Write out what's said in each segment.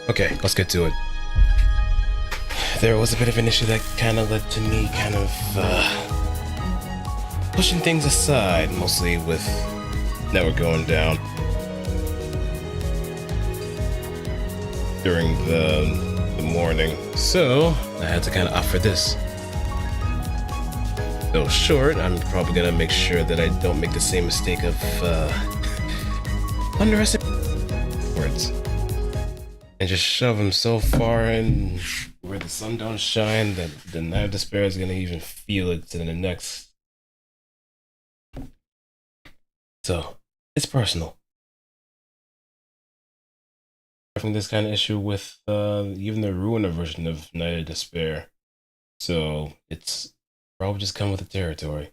Okay, let's get to it. There was a bit of an issue that kind of led to me pushing things aside, mostly with network going down during the morning. So I had to kind of opt for this. So short, I'm probably gonna make sure that I don't make the same mistake of underestimating words and just shove them so far in where the sun don't shine that the Night of Despair is gonna even feel it to the next. So it's personal. having this kind of issue with even the Ruiner version of Night of Despair. So it's probably just come with the territory.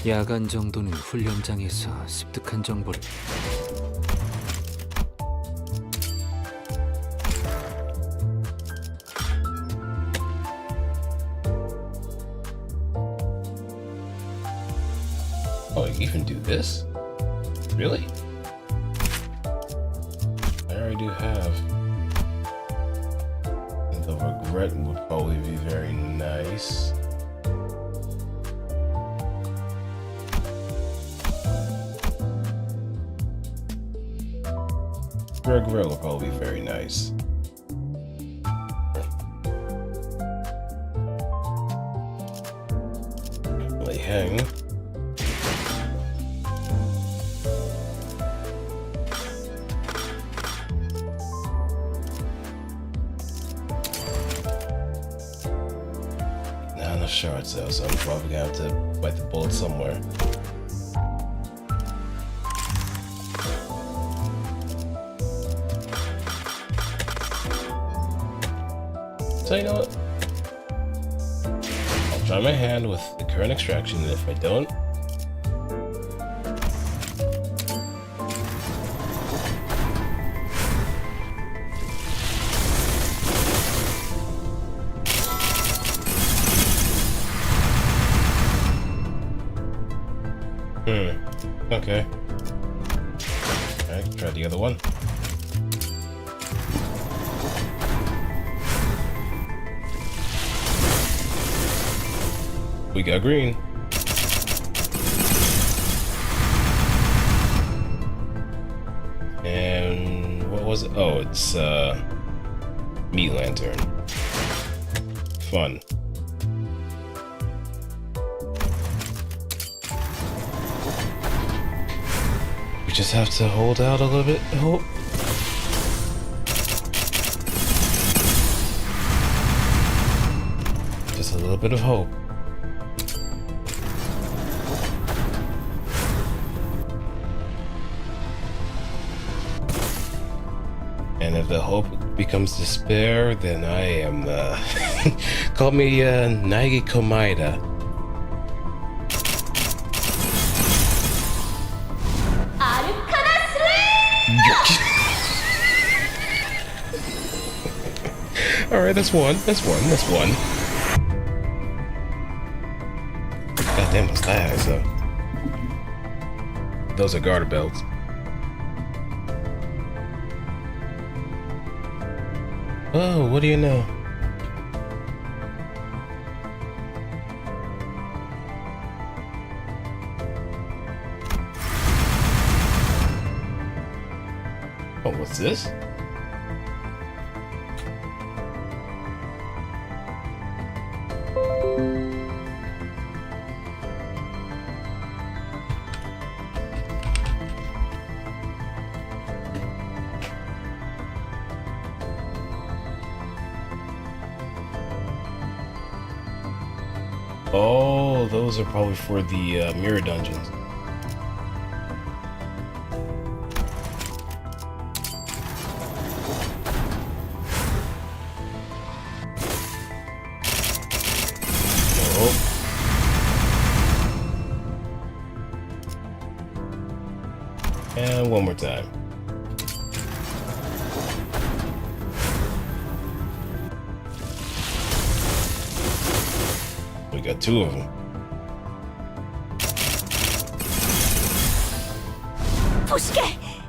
야간 정도는 훈련장에서 습득한 정보를 Oh, you even do this? Really? I already do have. The regret would probably be very nice. Regret would probably be very nice. Lay hang. No shards though, so I'm probably gonna have to bite the bullet somewhere. So you know what? I'll try my hand with the current extraction, and if I don't, okay. Alright, try the other one. We got green. And what was it? Oh, it's meat lantern. Fun. We just have to hold out a little bit. Hope. Just a little bit of hope. And if the hope becomes despair, then I am, call me, Naigi Komaida. Alright, that's one. Goddamn, what's that? So, those are garter belts. Oh, what do you know? Oh, what's this? Oh, those are probably for the mirror dungeons. Oh. And one more time. We got two of them. 보시게!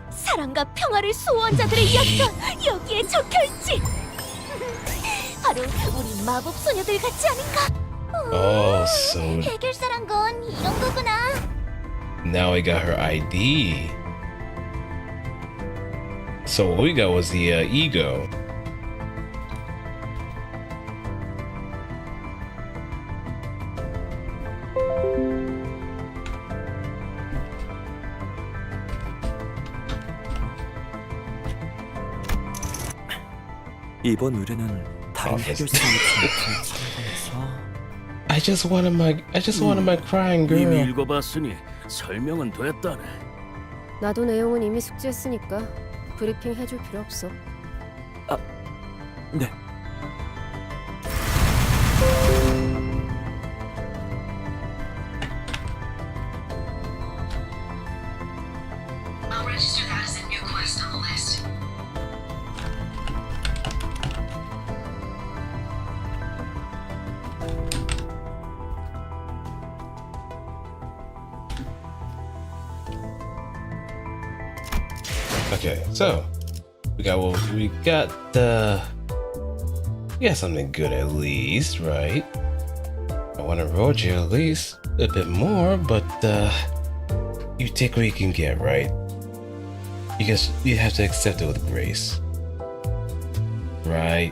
사랑과 평화를 수호한 자들의 약속! 여기에 적혀있지! 바로 우리 마법 소녀들 같지 않은가? Oh, so 해결사란 건 이런 거구나. now we got her ID. So what we got was the ego. 이번 의뢰는 다른 해결사의 I just wanted my crying girl. 이미 읽어봤으니 설명은 됐다네. 나도 내용은 이미 숙지했으니까 브리핑 해줄 필요 없어. 네. I'll register that as a new quest on the list. Okay, so we got something good at least, right? I want to roll you at least a bit more, but you take what you can get, right? You have to accept it with grace, right?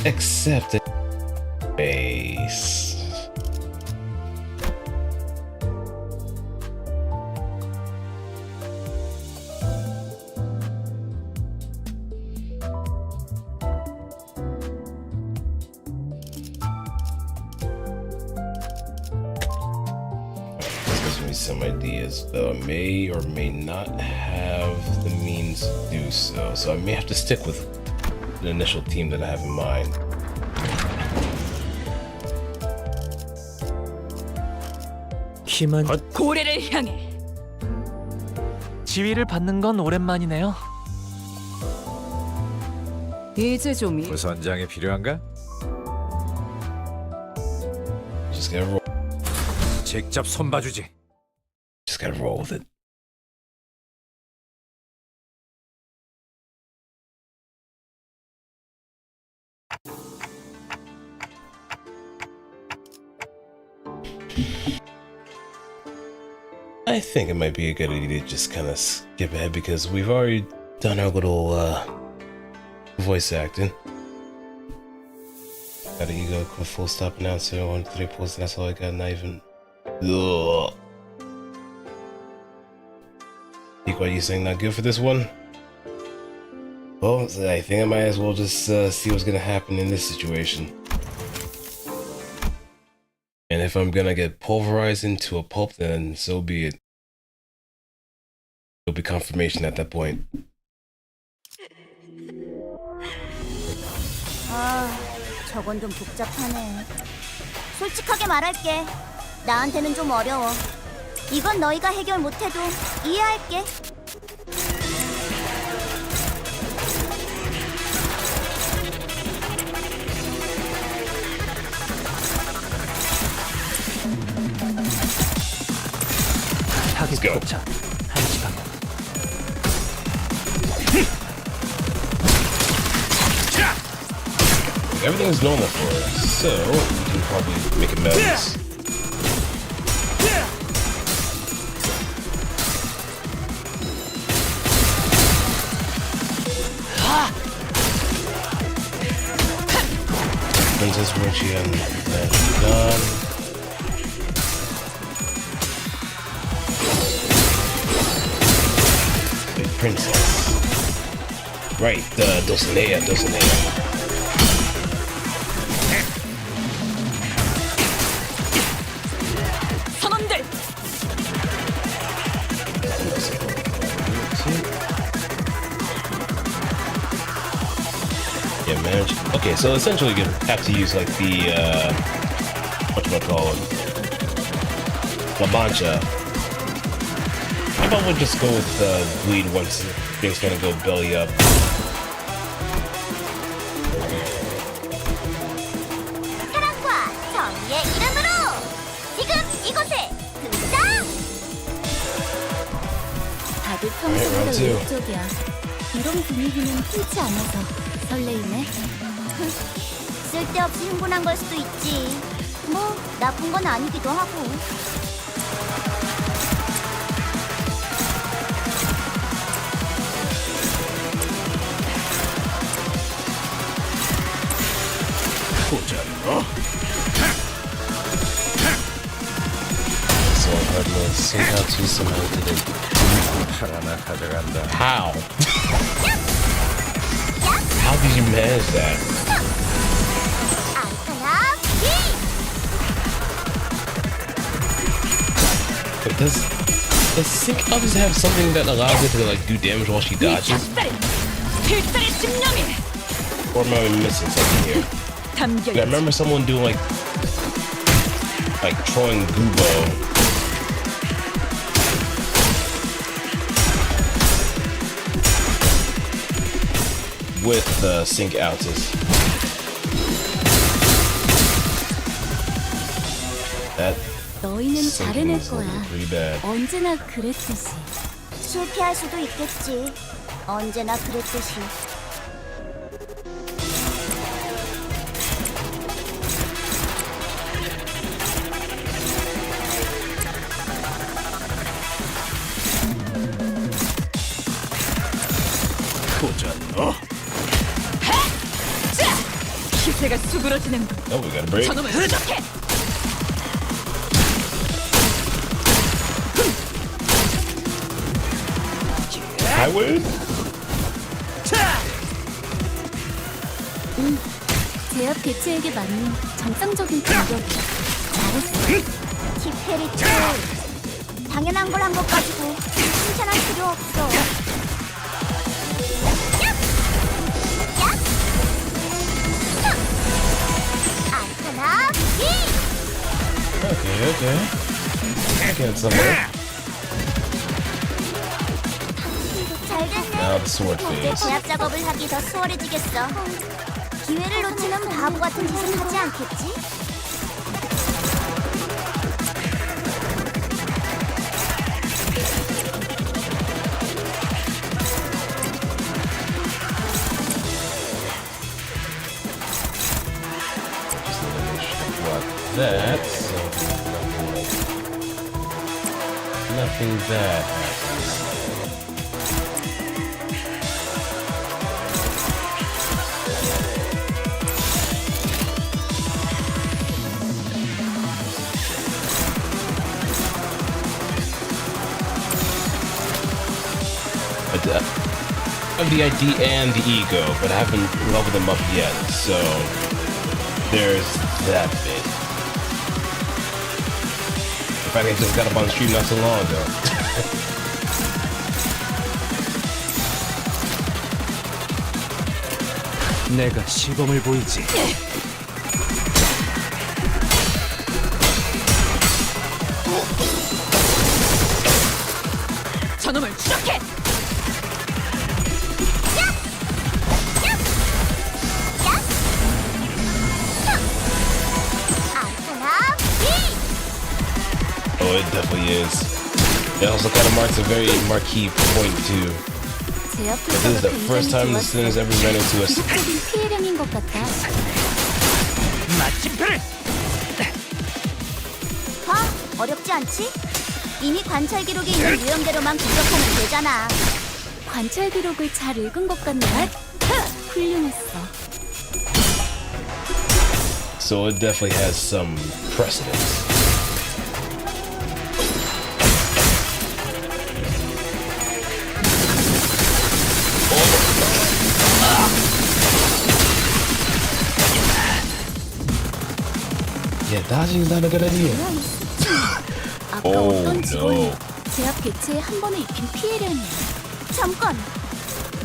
Accept it, grace. Some ideas, though I may or may not have the means to do so. So I may have to stick with the initial team that I have in mind. 힘은 고래를 향해. 지휘를 받는 건 오랜만이네요. 이제 좀 부선장이 필요한가? Just gotta roll. 직접 손봐주지. Just gotta roll with it. I think it might be a good idea to just kind of skip ahead because we've already done our little voice acting. Got an ego, full stop announcer, 1, 2, 3 pulls, and that's all I got, not even. Ugh. What are you saying? Not good for this one? Well, I think I might as well just see what's gonna happen in this situation. And if I'm gonna get pulverized into a pulp, then so be it. It'll be confirmation at that point. 아, 저건 좀 복잡하네. 솔직하게 말할게. 나한테는 좀 어려워. 이건 너희가 해결 못해도 이해할게. 타깃 go. 포착 1시 방향. Everything's normal for us, so we can probably make amends. Princess Richie and done. Wait, princess. Right, Dulcinea. 선원들. Yeah, manage. Okay, so essentially you have to use like the whatchamacallit, La Mancha. How about we just go with bleed once things kind of go belly up. 사랑과 정의의 이름으로 지금 이곳에 등장! 다들 평소보다 round two. 외적이야. 이런 분위기는 흔치 않아서 설레이네. 쓸데없이 흥분한 걸 수도 있지. 뭐 나쁜 건 아니기도 하고. So somehow did it. 하나 가져간다. How? How did you manage that? 아르카나 비! But this Does Sync obviously have something that allows it to like do damage while she dodges? Or am I missing something here? I remember someone doing like throwing Gubo. With sync outs. That 너희는 잘해낼 거야. pretty bad. 언제나 그랬듯이. 실패할 수도 있겠지. 언제나 그랬듯이. 기세가 수그러지는 거. Oh, we got a break. 저놈을 흐적해. Highway? 제압 개체에게 맞는 정상적인 공격이야. 잘했어. 티페리치. 당연한 걸 한 것 가지고 칭찬할 필요 없어. 아타나 비! Okay. Can't somewhere. 잘 됐네. Now the sword 이제 phase. 제압 작업을 하기 더 수월해지겠어. 기회를 놓치면 바보 같은 짓은 하지 않겠지? That, so nothing bad happens. But, I have the ID and the ego, but I haven't leveled them up yet, so there's that bit. In fact, I just got up on the stream not so long ago. 내가 시범을 보이지. 저놈을 추적해. 아타나 비! Oh, it definitely is. It also kind of marks a very marquee point too. 제압 But this is the first time the students ever ran into a 기술적인 피해량인 것 같아. 마침표를. 봐, 어렵지 않지? 이미 관찰 기록에 있는 유형대로만 공격하면 되잖아. 관찰 기록을 잘 읽은 것 같네. 훌륭했어. So it definitely has some precedence. Yeah, dodging is not a good idea. 아까 Oh, 어떤 직원이 no. 제압 개체에 한 번에 입힌 피해량이야. 잠깐!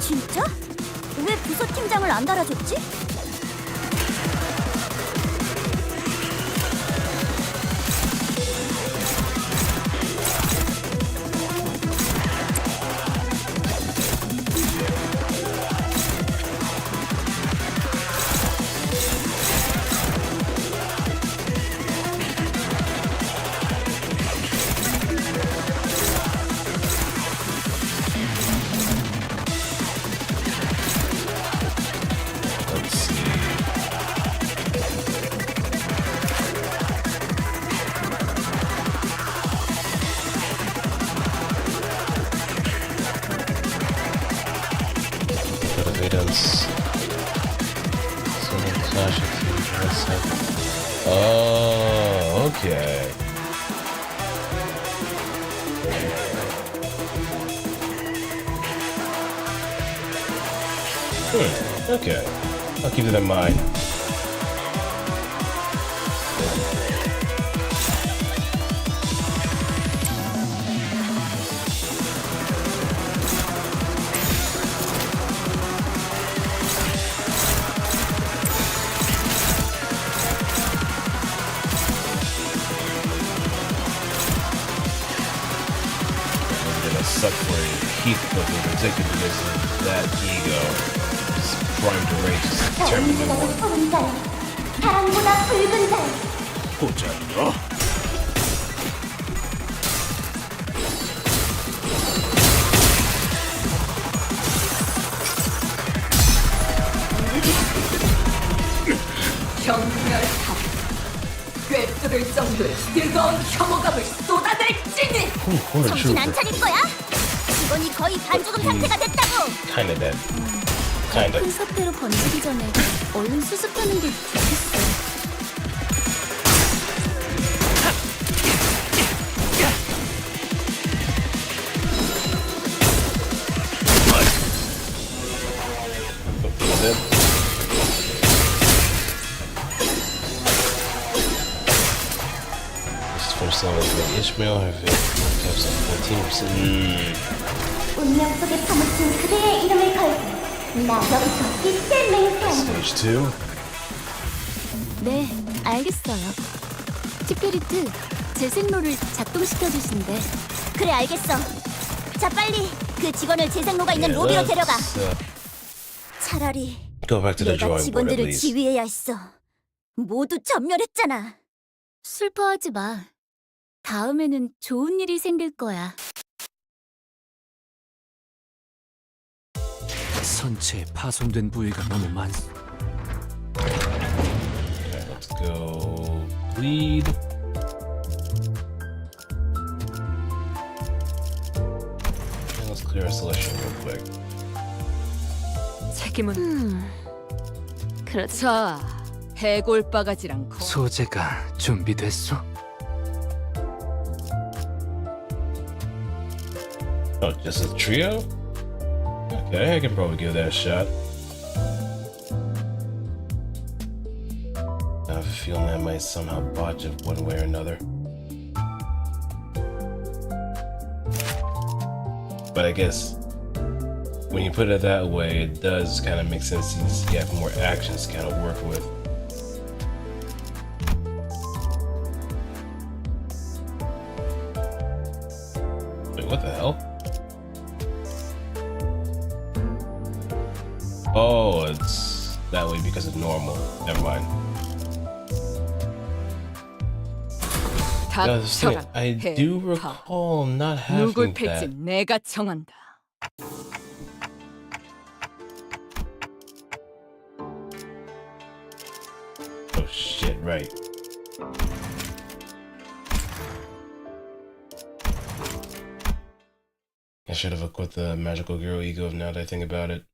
진짜? 왜 부서팀장을 안 달아줬지? Let's see. Evidence. Oh, okay. Okay. I'll keep it in mind. but in particular because of that ego, just primed to rage, just determined to 언제나 want. 푸른 자야. 사랑보다 붉은 자야. 보자요. 경멸탑 꿰뚫을 정도의 뜨거운 혐오감을 쏟아낼지니 정신 안 차릴 거야? 직원이 거의 반죽음 상태가 됐다고. Kinda that. Kinda. 큰 사태로 번지기 전에 얼른 수습하는 게 좋겠어. Ishmael have some 14%. 운명 속에 파묻힌 그대의 이름을 걸고 나 여기서 빛을 맹세한다. Stage 2. 네, 알겠어요. 티페리트, 재생로를 작동시켜주신대. 그래 알겠어. 자 빨리 그 직원을 재생로가 있는 로비로 데려가. 차라리 Go back to the 내가 drawing board at 직원들을 least. 지휘해야 했어. 모두 전멸했잖아. 슬퍼하지 마. 다음에는 좋은 일이 생길 거야. 선체에 파손된 부위가 너무 많소. Okay, let's go bleed. And let's clear our selection real quick. 책임은 그렇지. 자 해골바가지랑 소재가 준비됐소? Oh, just a trio? Okay, I can probably give that a shot. I have a feeling I might somehow botch it one way or another. But I guess when you put it that way, it does kind of make sense since you have more actions to kind of work with. Wait, what the hell? Oh, it's that way because of normal. Never mind. Yeah, this thing, I do recall not 누굴 having 팰지 that. 내가 정한다. Oh shit, right. I should have equipped the magical girl ego now that I think about it.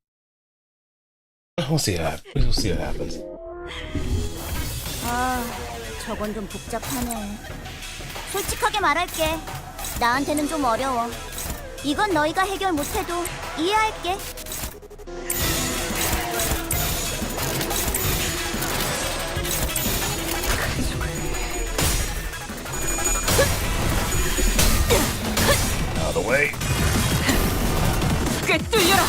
We'll see we'll see what happens. 아, 저건 좀 복잡하네. 솔직하게 말할게. 나한테는 좀 어려워. 이건 너희가 해결 못해도 이해할게. Out of the way. 꿰뚫려라.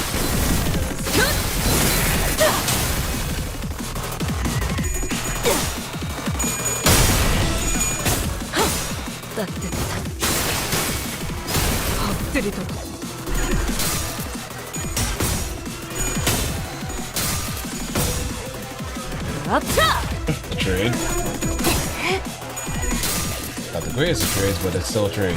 따뜻한 엎드리도록 앞차! Trade. Not the greatest of trades, but it's still a trade.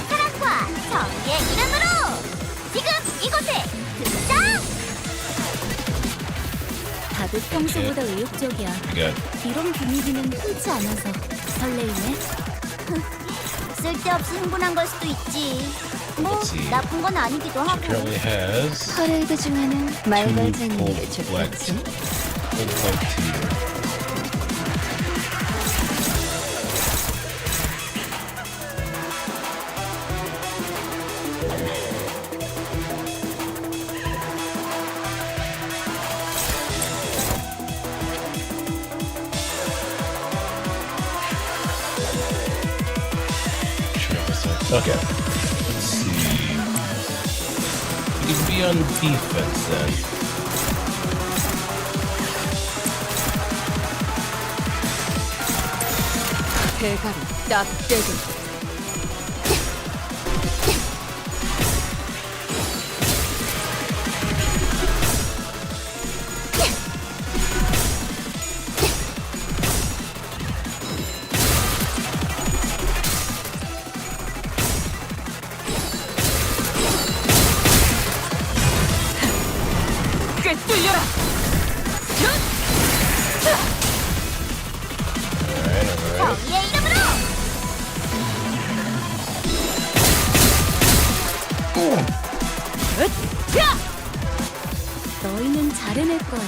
사랑과 정의의 이름으로 지금 이곳에 등장! 다들 평소보다 의욕적이야. Good. 이런 분위기는 흔치 않아서 설레이네. 쓸데없이 흥분한 걸 수도 있지. 뭐 Let's see. 나쁜 건 아니기도 하고. Currently has 퍼레이드 중에는 two 말벌자는 게 full 좋겠지. tier. Okay. Let's see. You can be on defense then. 대가리 딱 떼고. 꿰뚫려라. 정의의 이름으로! 너희는 잘해낼 거야.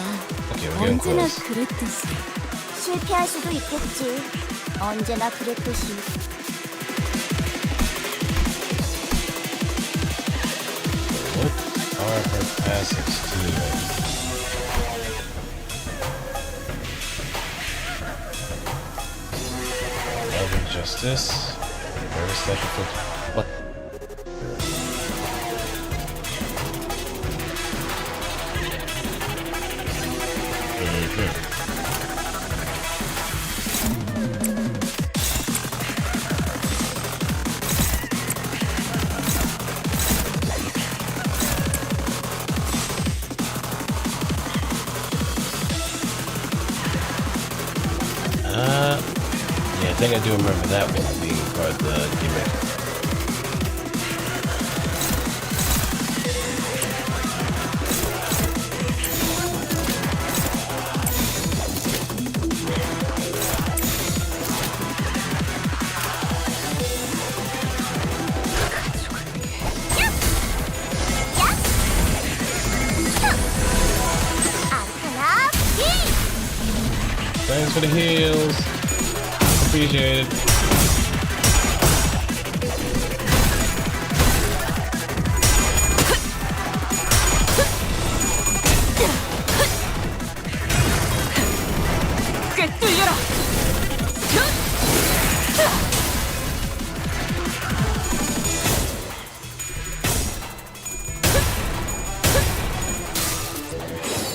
Okay, we're getting 언제나 close. 그랬듯이. 실패할 수도 있겠지. 언제나 그랬듯이. What are her passives to? Love and justice. Very special. What? Yeah, I think I do remember that one being part of the gimmick. 아르카나 비! Thanks for the heals. Appreciate it. 꿰뚫려라.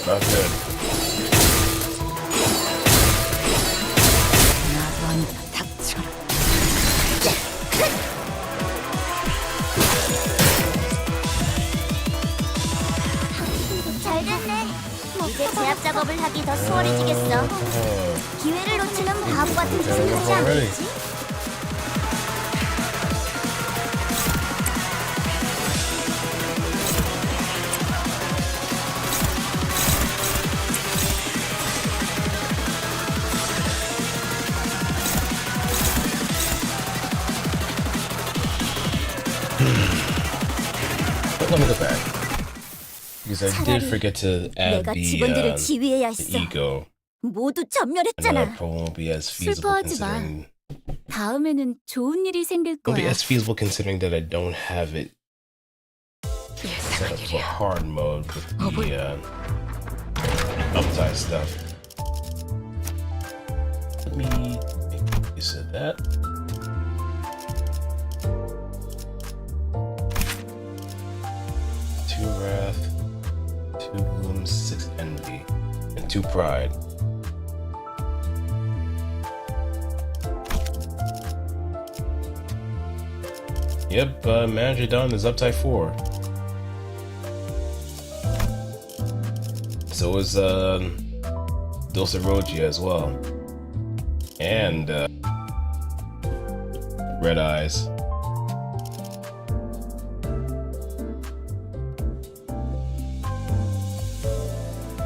Not good. 나도 아니다. 닥쳐라. 잘 됐네. 이제 제압 작업을 하기 더 수월해지겠어. 기회를 놓치는 바보 같은 짓을 하지 않겠지? But let me go back. Because I did forget to add 내가 the 직원들을 지휘해야 했어. ego. 모두 I know 전멸했잖아. that probably won't be as feasible 슬퍼하지 마. considering 다음에는 좋은 일이 생길 won't be 거야. as feasible considering that I don't have it set up for hard mode with the upside stuff. Let me make use of that. Two wrath, 2 gloom, 6 envy, and 2 pride. Yep, Manager Don is up type 4. So is Dulcerogia as well. And Red Eyes.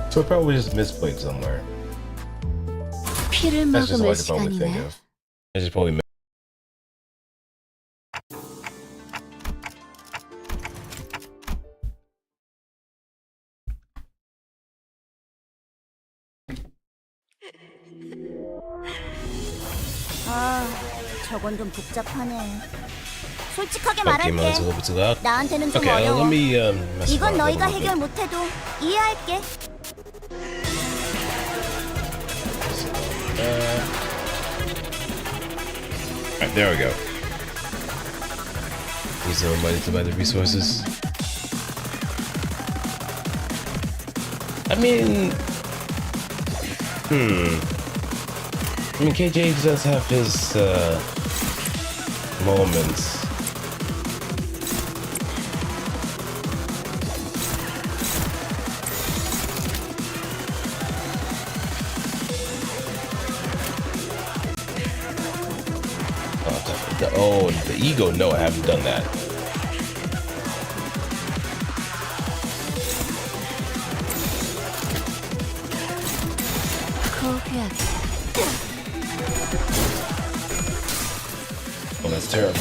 So I probably just misplayed somewhere. 피를 That's just 머금을 what I could probably think 시간이네. of. I just probably 아, 저건 좀 복잡하네. 솔직하게 Okay, 말할게. let's go to that. 나한테는 좀 Okay, 어려워. let me mess 이건 around a 너희가 little 해결 bit. 못해도 이해할게. Alright, there we go. Use the money to buy the resources. I mean, I mean, KJ does have his moments. Oh, the ego. No, I haven't done that. Oh, that's terrible.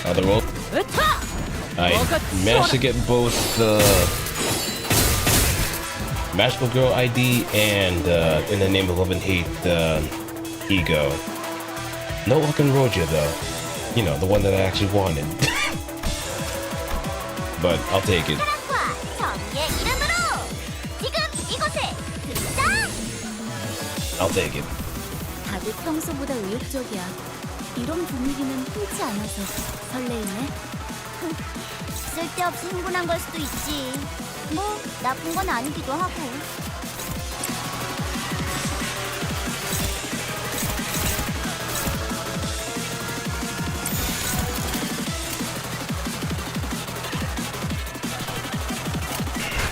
Other roll. I managed to get both the Magical Girl ID and In the Name of Love and Hate ego. No fucking Roja though. You know, the one that I actually wanted. But I'll take it. I'll take it. 다들 평소보다 의욕적이야. 이런 분위기는 흔치 않아서 설레이네. 쓸데없이 흥분한 걸 수도 있지. 뭐 나쁜 건 아니기도 하고.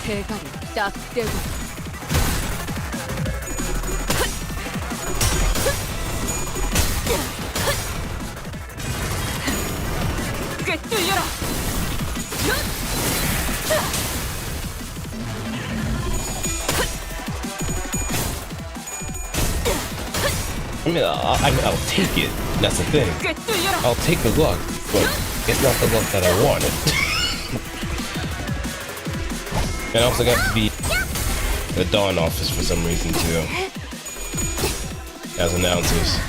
대가리 딱 떼고. 꽤 뚫려라. I mean, I'll take it. That's the thing. I'll take the luck, but it's not the luck that I wanted. And I also got to be the Dawn office for some reason too, as announcers.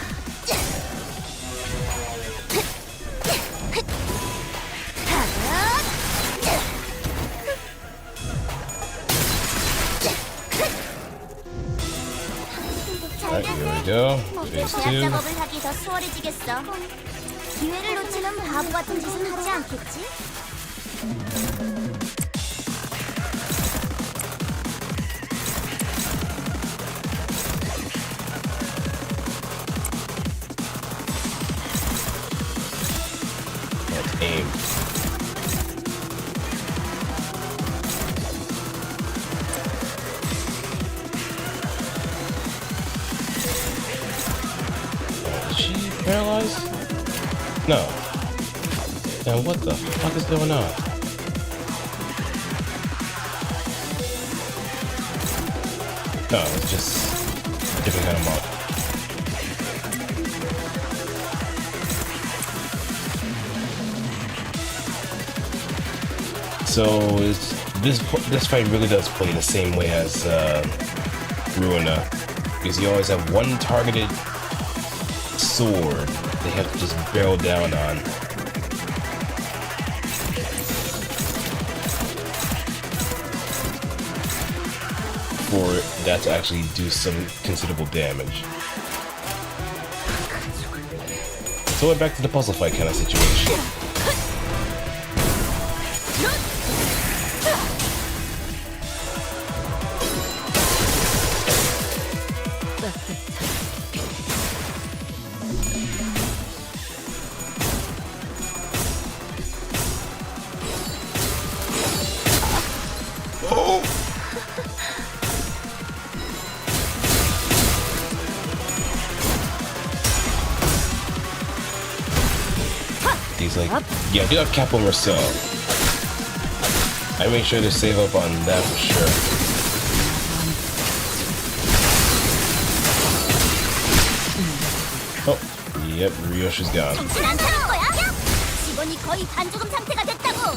Alright, here we go. Phase 2. 작업을 하기 더 수월해지겠어. 기회를 놓치면 바보 같은 짓은 하지 않겠지? Let's aim. Is she paralyzed? No. Now what the fuck is going on? No, it's just giving him up. So this fight really does play the same way as Ruina, because you always have one targeted sword they have to just barrel down on. For that to actually do some considerable damage. So we're back to the puzzle fight kind of situation. He's like, yeah, I do have Capo Marcel. I make sure to save up on that for sure. Oh, yep, Ryoshi's gone. 정신 안 차릴 거야? 직원이 거의 반죽음 상태가 됐다고.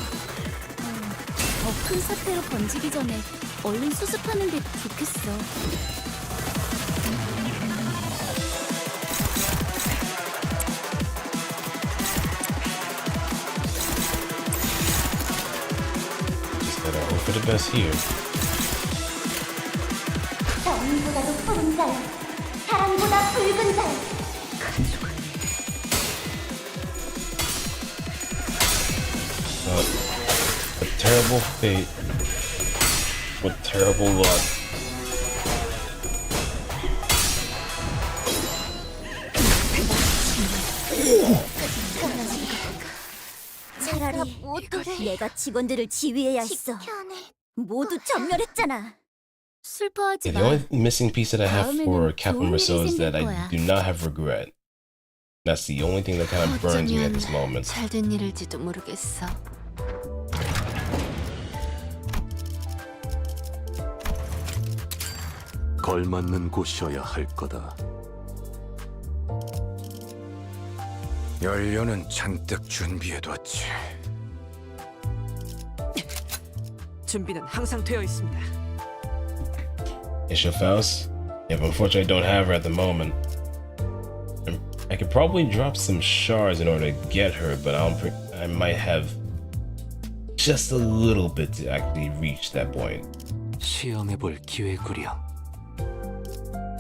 더 큰 사태로 번지기 전에 얼른 수습하는 게 좋겠어. Just gotta hope for the best here. 자야. 사랑보다 붉은 자야. A terrible fate with terrible luck. 차라리 내가 직원들을 지휘해야 했어. 모두 전멸했잖아. 슬퍼하지 The 마. only missing piece that I have for Captain 좋은 Rousseau 일이 is that I 생길 거야. do not have regret. That's the only thing that kind of burns me at this moment. 잘된 일일지도 모르겠어. 걸맞는 곳이어야 할 거다. 연료는 잔뜩 준비해뒀지. 준비는 항상 되어 있습니다. Is your Faust? Yeah, but unfortunately I don't have her at the moment. I could probably drop some shards in order to get her, but I might have just a little bit to actually reach that point. 시험해볼 기회구려.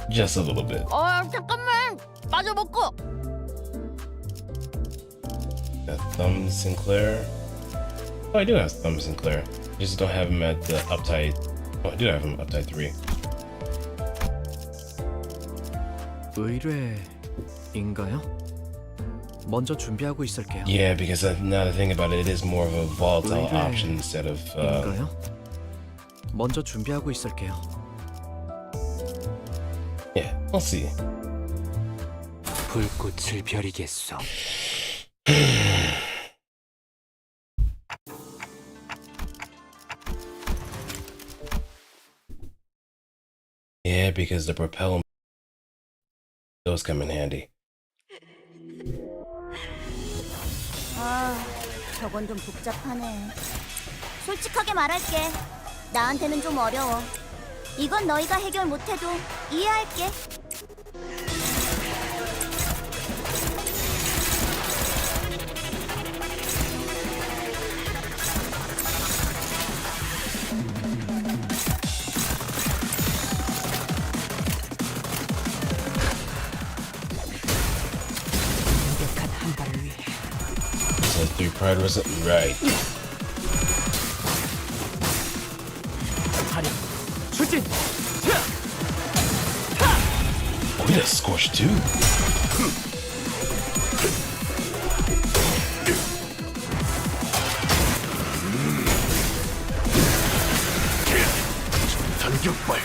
Just a little bit. 잠깐만. 마저 먹고. Thumb Sinclair. Oh, I do have Thumb Sinclair. Just don't have him at the uptight. Oh, I do have him uptight 3. 의뢰인가요? 먼저 준비하고 있을게요. Yeah, because now to think about it, it is more of a volatile 의뢰- option instead of. 인가요? 먼저 준비하고 있을게요. Yeah, I'll see. 불꽃을 벼리겠소. Yeah, because the propel those come in handy. 저건 좀 복잡하네. 솔직하게 말할게. 나한테는 좀 어려워. 이건 너희가 해결 못해도 이해할게. 완벽한 한 발을 위해 So 3 pride was right. 발이 출진. Oh, he does scorch too. 단격발.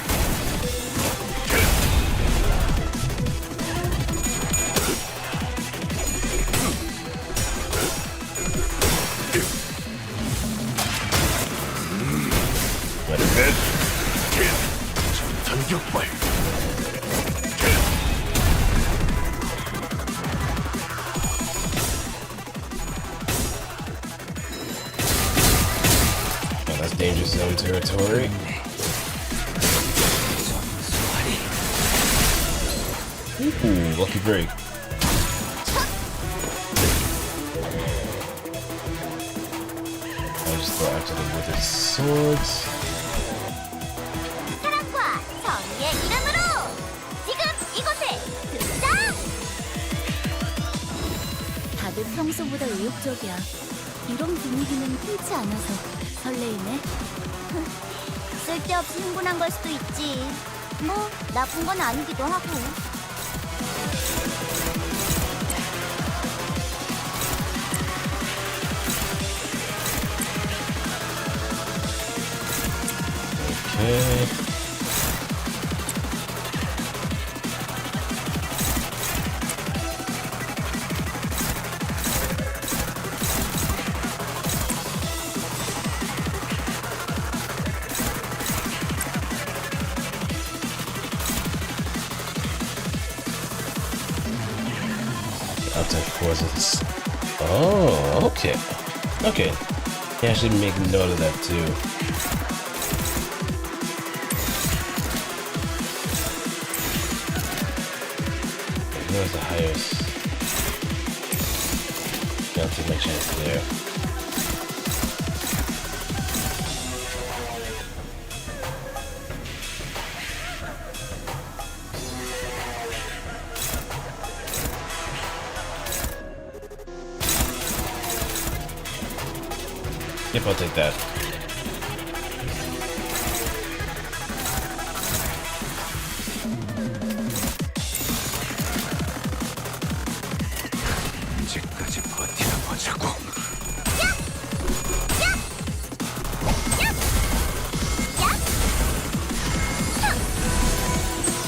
단격발. Oh, that's danger zone territory. Ooh, lucky break. I just thought after the with his swords. 사랑과 정의의 이름으로 지금 이곳에 등장! 다들 평소보다 의욕적이야. 이런 분위기는 흔치 않아서 설레이네. 쓸데없이 흥분한 걸 수도 있지. 뭐 나쁜 건 아니기도 하고. Okay. Outside forces. Oh, okay. Okay. Yeah, I should make note of that too. Where's the highest? Yeah, I'll take my chance there. Yep, I'll take that. 언제까지 버티나 보자고.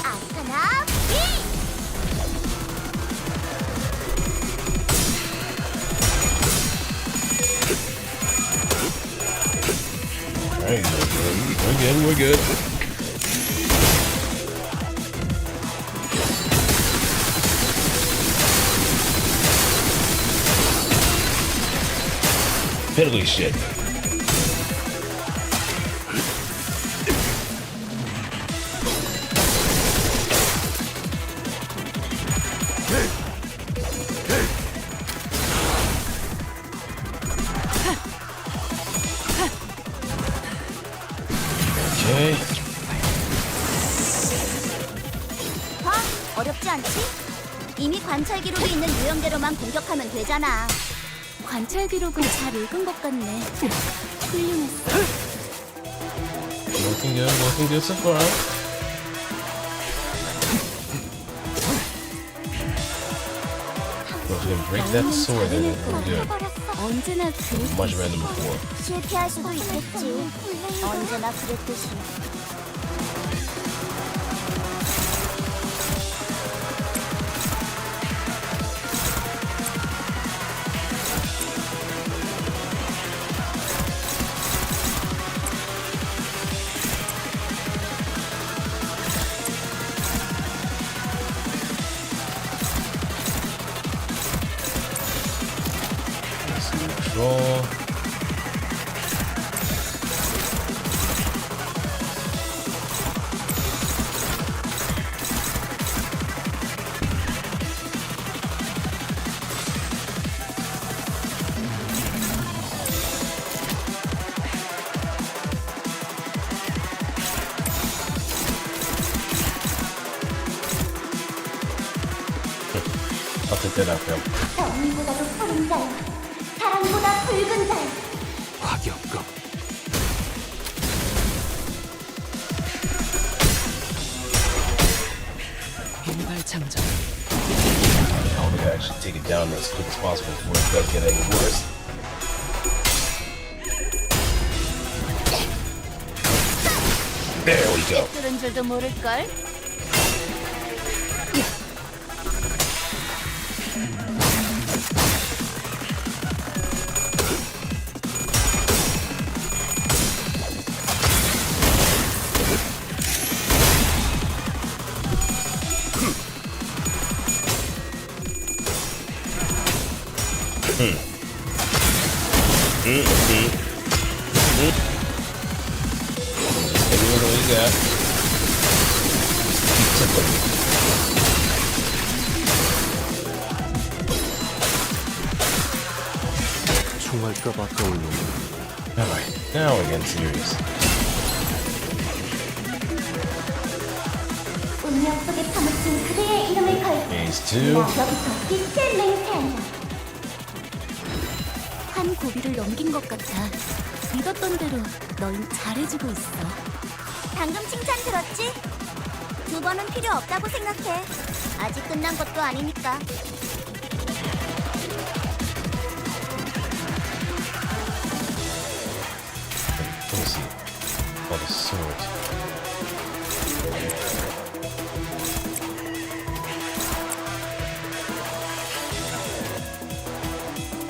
아까나 비! Alright, we're good. Piddly shit. Okay. 봐, 어렵지 않지? 이미 관찰 기록이 있는 유형대로만 공격하면 되잖아. 관찰 기록을 잘 읽은 것 같네. 훌륭했어. Looking good so far. Well, if we can break that sword, then we're good. 언제나 그랬 Much better than before. 실패할 수도 있겠지. 언제나 그랬듯이. Draw. I'll take that out for him. 정보다도 푸른 달, 사랑보다 붉은 달. 화격검. 빈발 장전. Oh, we gotta actually take it down as quick as possible before it does get any worse. There we go. 뚫은 줄도 모를걸. Just give me what we got. Keep tickling. 총알값 아까운 놈. Alright, now we're getting serious. 운명 속에 파묻힌 그대의 이름을 걸고 Phase 2. 나 여기서 빛을 맹세한다. 한 고비를 넘긴 것 같아. 믿었던 대로 넌 잘해주고 있어. 방금 칭찬 들었지? 두 번은 필요 없다고 생각해. 아직 끝난 것도 아니니까. Let me see. Oh, the sword.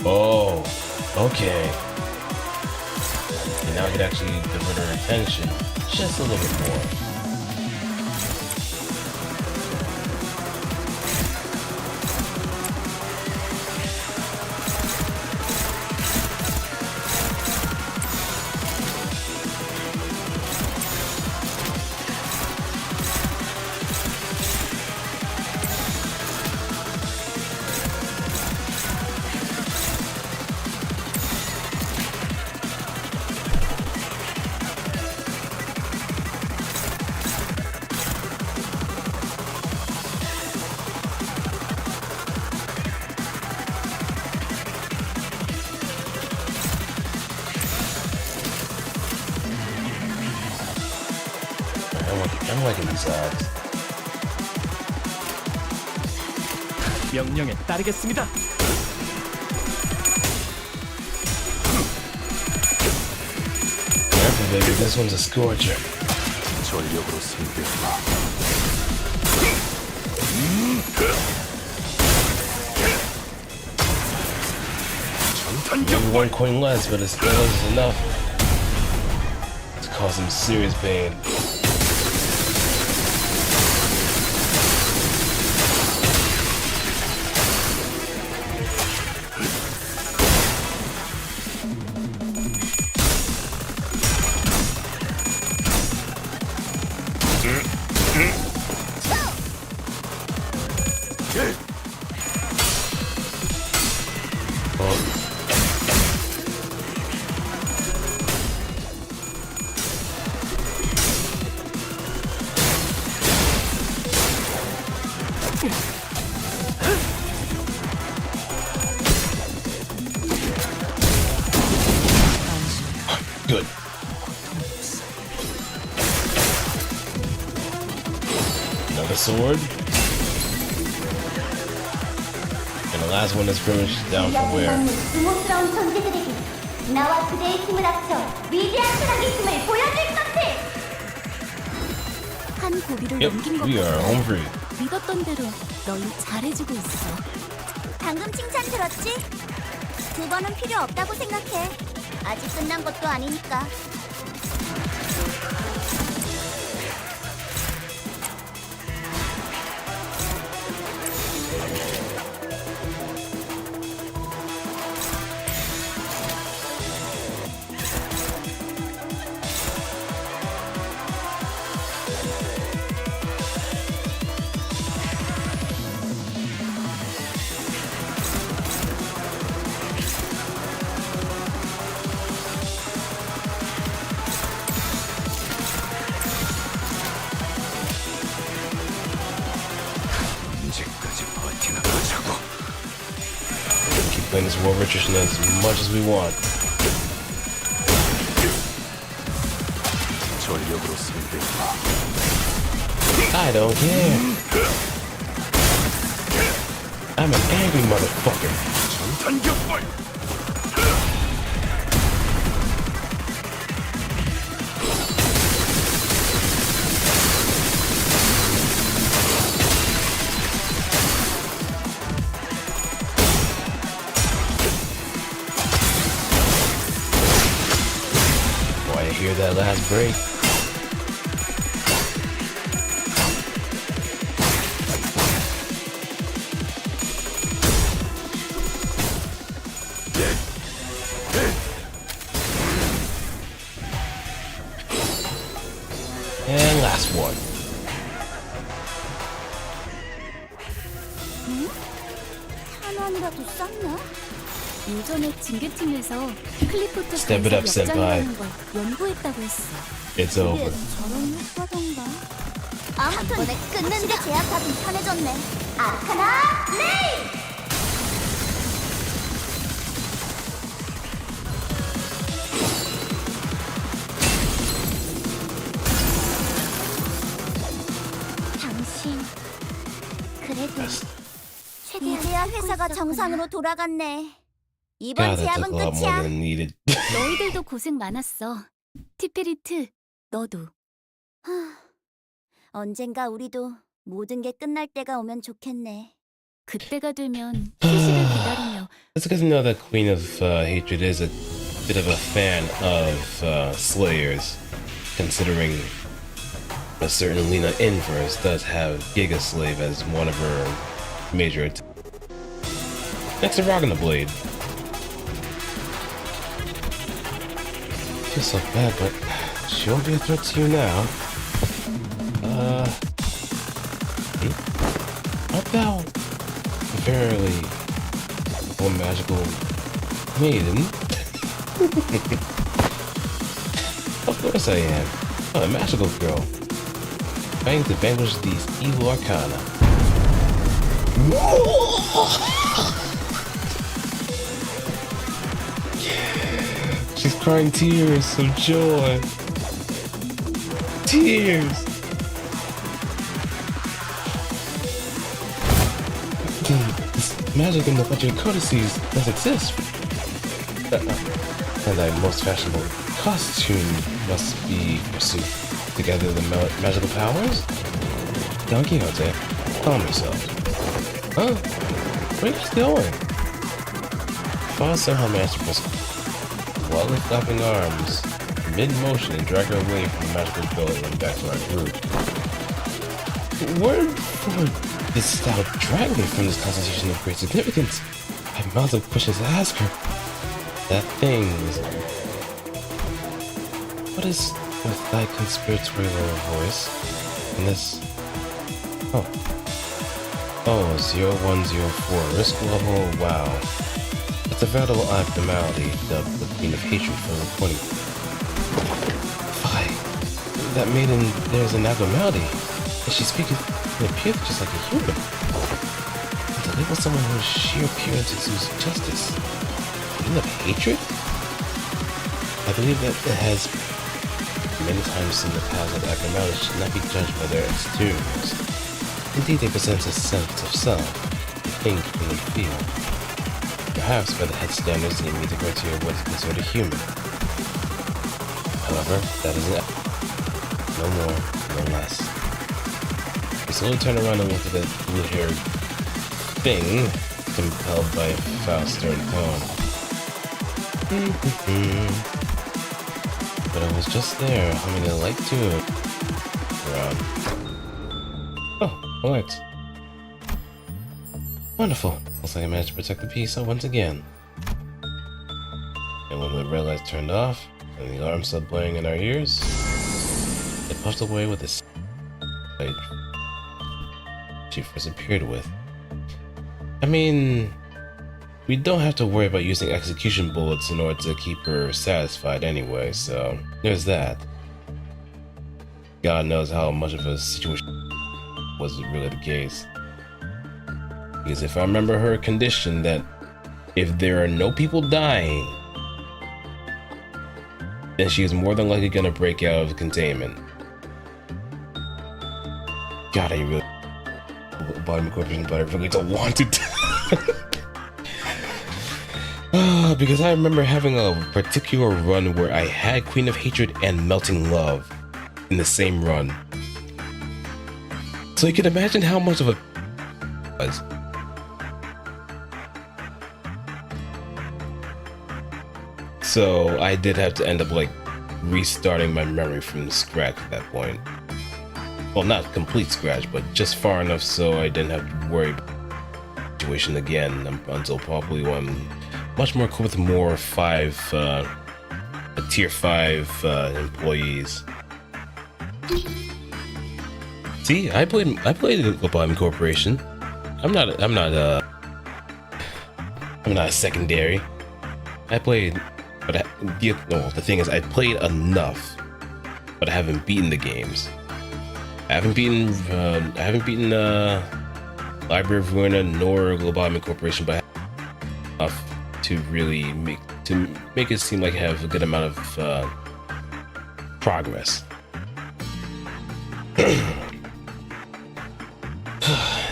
Oh, okay. And now I can actually divert her attention just a little bit more. I'm liking these odds. 명령에 따르겠습니다. Careful, baby. This one's a scorcher. 전력으로 승부해봐. Maybe 1 coin less, but it still is enough to cause him serious pain. Good. Another sword. And the last one is pretty much down for wear. 주목스러운 존재들에게 나와 그대의 힘을 합쳐 위대한 사랑의 힘을 보여줄 것을! 한 고비를 Yep, 넘긴 것 we are 같아. home free. 믿었던 대로 널 잘해주고 있어. 방금 칭찬 들었지? 그거는 필요 없다고 생각해. 아직 끝난 것도 아니니까. 언제까지 버티나 보자고. Keep playing this war attrition as much as we want. 전력으로 승부해봐. I don't care. I'm an angry motherfucker. 전탄격발. Boy, I hear that last break. And last one. 한원이라도 쌌나? 예전에 징계팀에서 클리포트 Step it up, senpai. 역장이라는 걸 연구했다고 했어. It's over. 저런 효과던가? 아무튼 끝는데 제압하기 편해졌네. 아카나 레이! 당신 그래도 최대한 회사가 정상으로 돌아갔네. 이번 God, that took 제압은 a lot more 끝이야. than needed. 너희들도 고생 많았어. 티페리트, 너도. 언젠가 우리도 모든 게 끝날 때가 오면 좋겠네. 그때가 되면 휴식을 기다리며 It's good to know that Queen of Hatred is a bit of a fan of Slayers, considering a certain Lena Inverse does have Giga Slave as one of her major. Next to Rockin' the Blade. Feels so bad, but she won't be a threat to you now. Art thou verily a magical maiden? Of course I am. I'm a magical girl, trying to vanquish these evil arcana. She's crying tears of joy. Tears! then this magic and the budget courtesies does exist. And thy most fashionable costume must be pursued together the magical powers? Don Quixote, calm yourself. Huh? Where are you going? Fa somehow managed to press while with flapping arms, mid-motion, and drag her away from the magical building and back to our group. Word for this stout drag me from this constitution of great significance. I mouth of pushes to ask her. That thing is... What is with thy conspiratorial voice? And this... Oh. Oh, 0104. Risk level, wow. It's a veritable abnormality, dubbed the Queen of Hatred for reporting. Fie. That maiden, there's an abnormality. And she speaks and appears just like a human. And to label someone whose sheer appearance exudes justice. Queen of Hatred? I believe that it has many times in the past that abnormalities should not be judged by their exteriors. Indeed, they possess a sense of self, they think and they feel. Perhaps by the head standards they meet the criteria of what is considered a human. However, that isn't no more, no less. We slowly turn around and look at the blue-haired thing, compelled by a foul stern tone. But I was just there, humming a light tune around. Oh, a light. Wonderful. Looks like I managed to protect the peace once again. And when the red lights turned off, and the alarm stopped blaring in our ears, it puffed away with the light she first appeared with. I mean, we don't have to worry about using execution bullets in order to keep her satisfied anyway, so there's that. God knows how much of a situation was really the case. Because if I remember her condition, that if there are no people dying, then she is more than likely gonna break out of containment. God, I really body corporation, but I really don't want to. Because I remember having a particular run where I had Queen of Hatred and Melting Love in the same run. So you can imagine how much of a was. So I did have to end up like restarting my memory from scratch at that point. Well, not complete scratch, but just far enough so I didn't have to worry about the situation again until probably when much more with more tier 5 employees. See, I played Limbus Corporation. I'm not a secondary. I played, but the thing is, I played enough, but I haven't beaten the games. I haven't beaten Library of Ruina nor Global Corporation, but I have enough to really make it seem like I have a good amount of progress.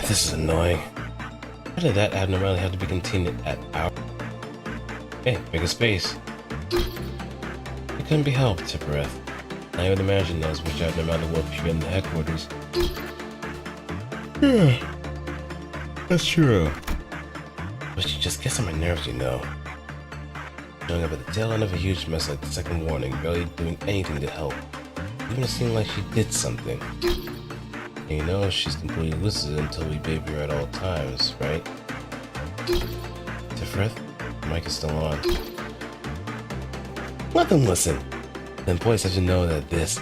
This is annoying. Why did that abnormality have to be contained at our... Hey, make a space. It couldn't be helped, Tippereth. I would imagine knows which abnormality will appear in the headquarters. Yeah, that's true. But you just gets on my nerves, you know. Showing up at the tail end of a huge mess like the second warning, barely doing anything to help. Even it seemed like she did something. And you know, she's completely lucid until we baby her at all times, right? Tifrith, the mic is still on. Let them listen. The employees have to know that this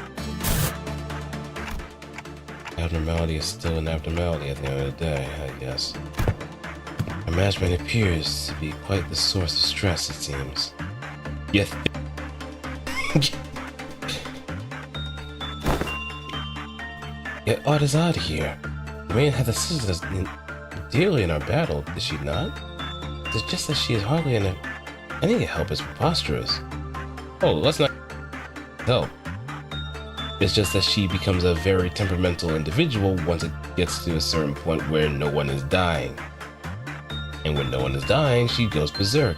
abnormality is still an abnormality at the end of the day, I guess. Her management appears to be quite the source of stress, it seems. Yet odd is odd here. The maiden had assisted us dearly in our battle, did she not? It's just that she is hardly any help is preposterous. Oh, let's not help. It's just that she becomes a very temperamental individual once it gets to a certain point where no one is dying. And when no one is dying, she goes berserk.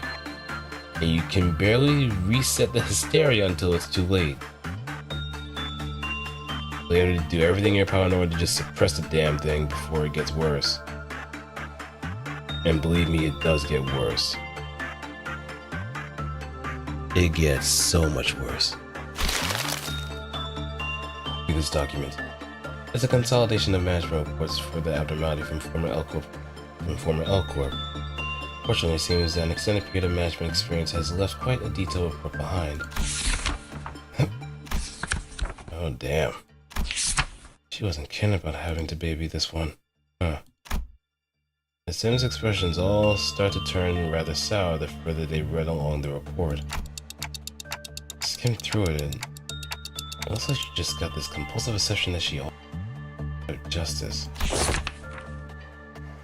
And you can barely reset the hysteria until it's too late. You have to do everything in your power in order to just suppress the damn thing before it gets worse. And believe me, it does get worse. It gets so much worse. Read this document. It's a consolidation of management reports for the abnormality from former L Corp. Fortunately, it seems that an extended period of management experience has left quite a detailed report behind. Oh damn. She wasn't kidding about having to baby this one. Huh. As soon as expressions all start to turn rather sour the further they read along the report. Skimmed through it and it looks like she just got this compulsive obsession that she justice.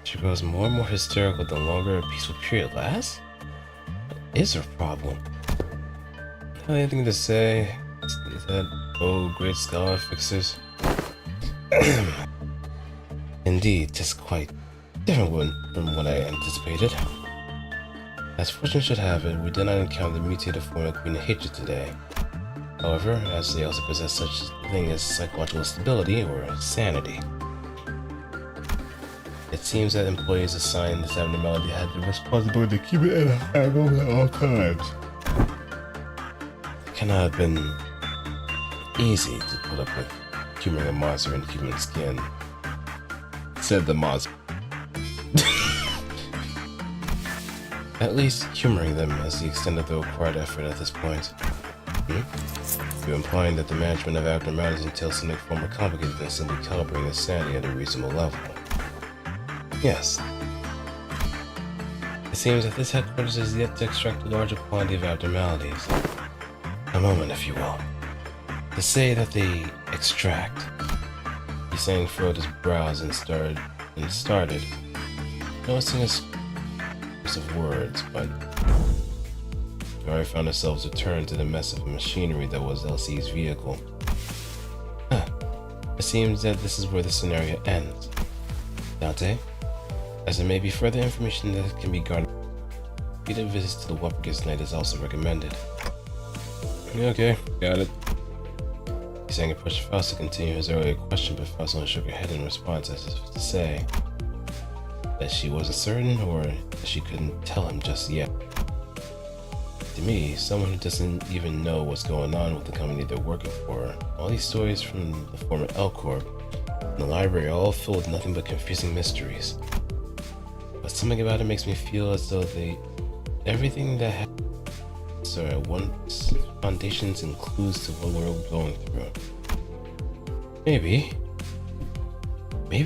She grows more and more hysterical the longer a peaceful period lasts? What is her problem? Have anything to say? Is that, oh, great scholar fixers? Indeed, just quite different one from what I anticipated. As fortune should have it, we did not encounter the mutated form of Queen of Hatred today. However, as they also possess such a thing as psychological stability or sanity. It seems that employees assigned this abnormality had the responsibility to keep it in a handle at all times. It cannot have been easy to put up with humoring a monster in human skin, said the monster. At least humoring them as the extent of the required effort at this point. You're implying that the management of abnormalities entails something far more complicated than simply calibrating the sanity at a reasonable level. Yes. It seems that this headquarters is yet to extract a larger quantity of abnormalities. A moment, if you will. To say that they extract. He sang furrowed his brows and started noticing a series of words, but we already found ourselves returned to the mess of machinery that was LC's vehicle. It seems that this is where the scenario ends. Dante, as there may be further information that can be garnered, repeated visits to the Walpurgis night is also recommended. Okay, got it. He sang and pushed Faust to continue his earlier question, but Faust only shook her head in response as if to say that she wasn't certain or that she couldn't tell him just yet. To me, someone who doesn't even know what's going on with the company they're working for, all these stories from the former L Corp and the library are all filled with nothing but confusing mysteries. But something about it makes me feel as though everything that happens are at once foundations and clues to what we're going through. Maybe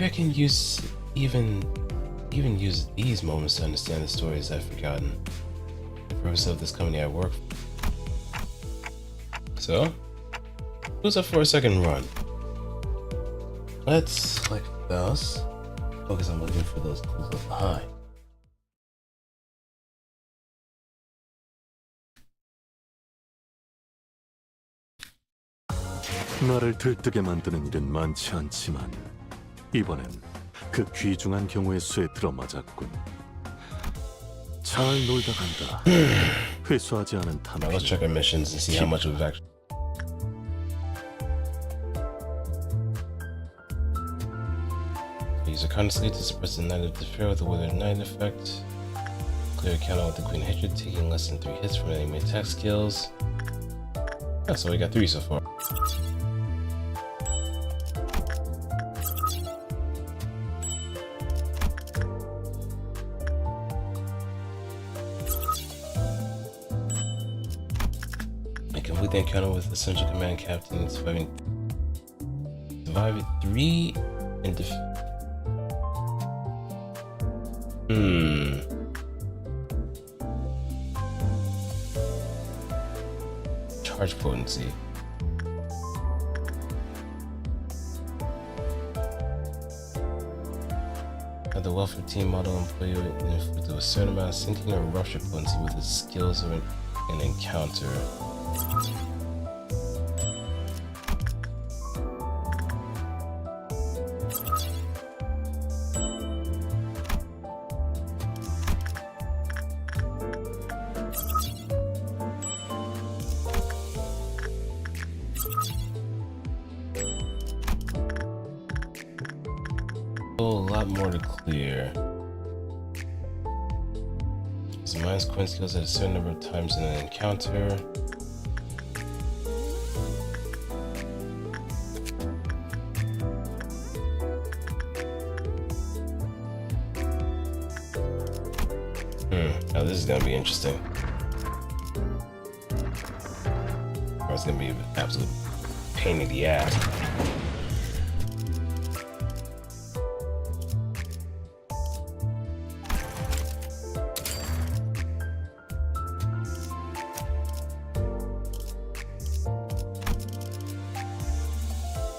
I can even use these moments to understand the stories I've forgotten. The purpose of this company I work for. So, who's up for a second run? Let's, like Faust, focus on looking for those clues left behind. 나를 들뜨게 만드는 일은 많지 않지만 이번엔 그 귀중한 경우의 수에 들어맞았군. 잘 놀다 간다. 회수하지 않은 Now let's check our missions and see how much we've actually. Use a constantly to suppress the night of despair with the withered night effect. Clear a counter with the Queen Hatred, taking less than 3 hits from enemy attack skills. Oh, so we got 3 so far. Complete the encounter with the Central Command Captain, surviving 3 and Charge potency. The welfare team model employee inflicted a certain amount of sinking or rupture potency with its skills of an encounter. a lot more to clear. His mind's coin skills at a certain number of times in an encounter. Now this is gonna be interesting. Or it's gonna be an absolute pain in the ass.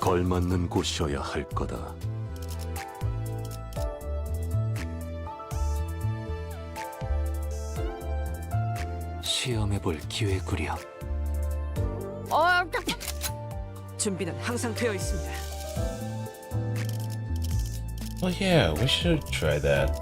걸맞는 곳이어야 할 거다. 시험해볼 기회구려. 준비는 항상 되어 있습니다. Well, yeah, we should try that.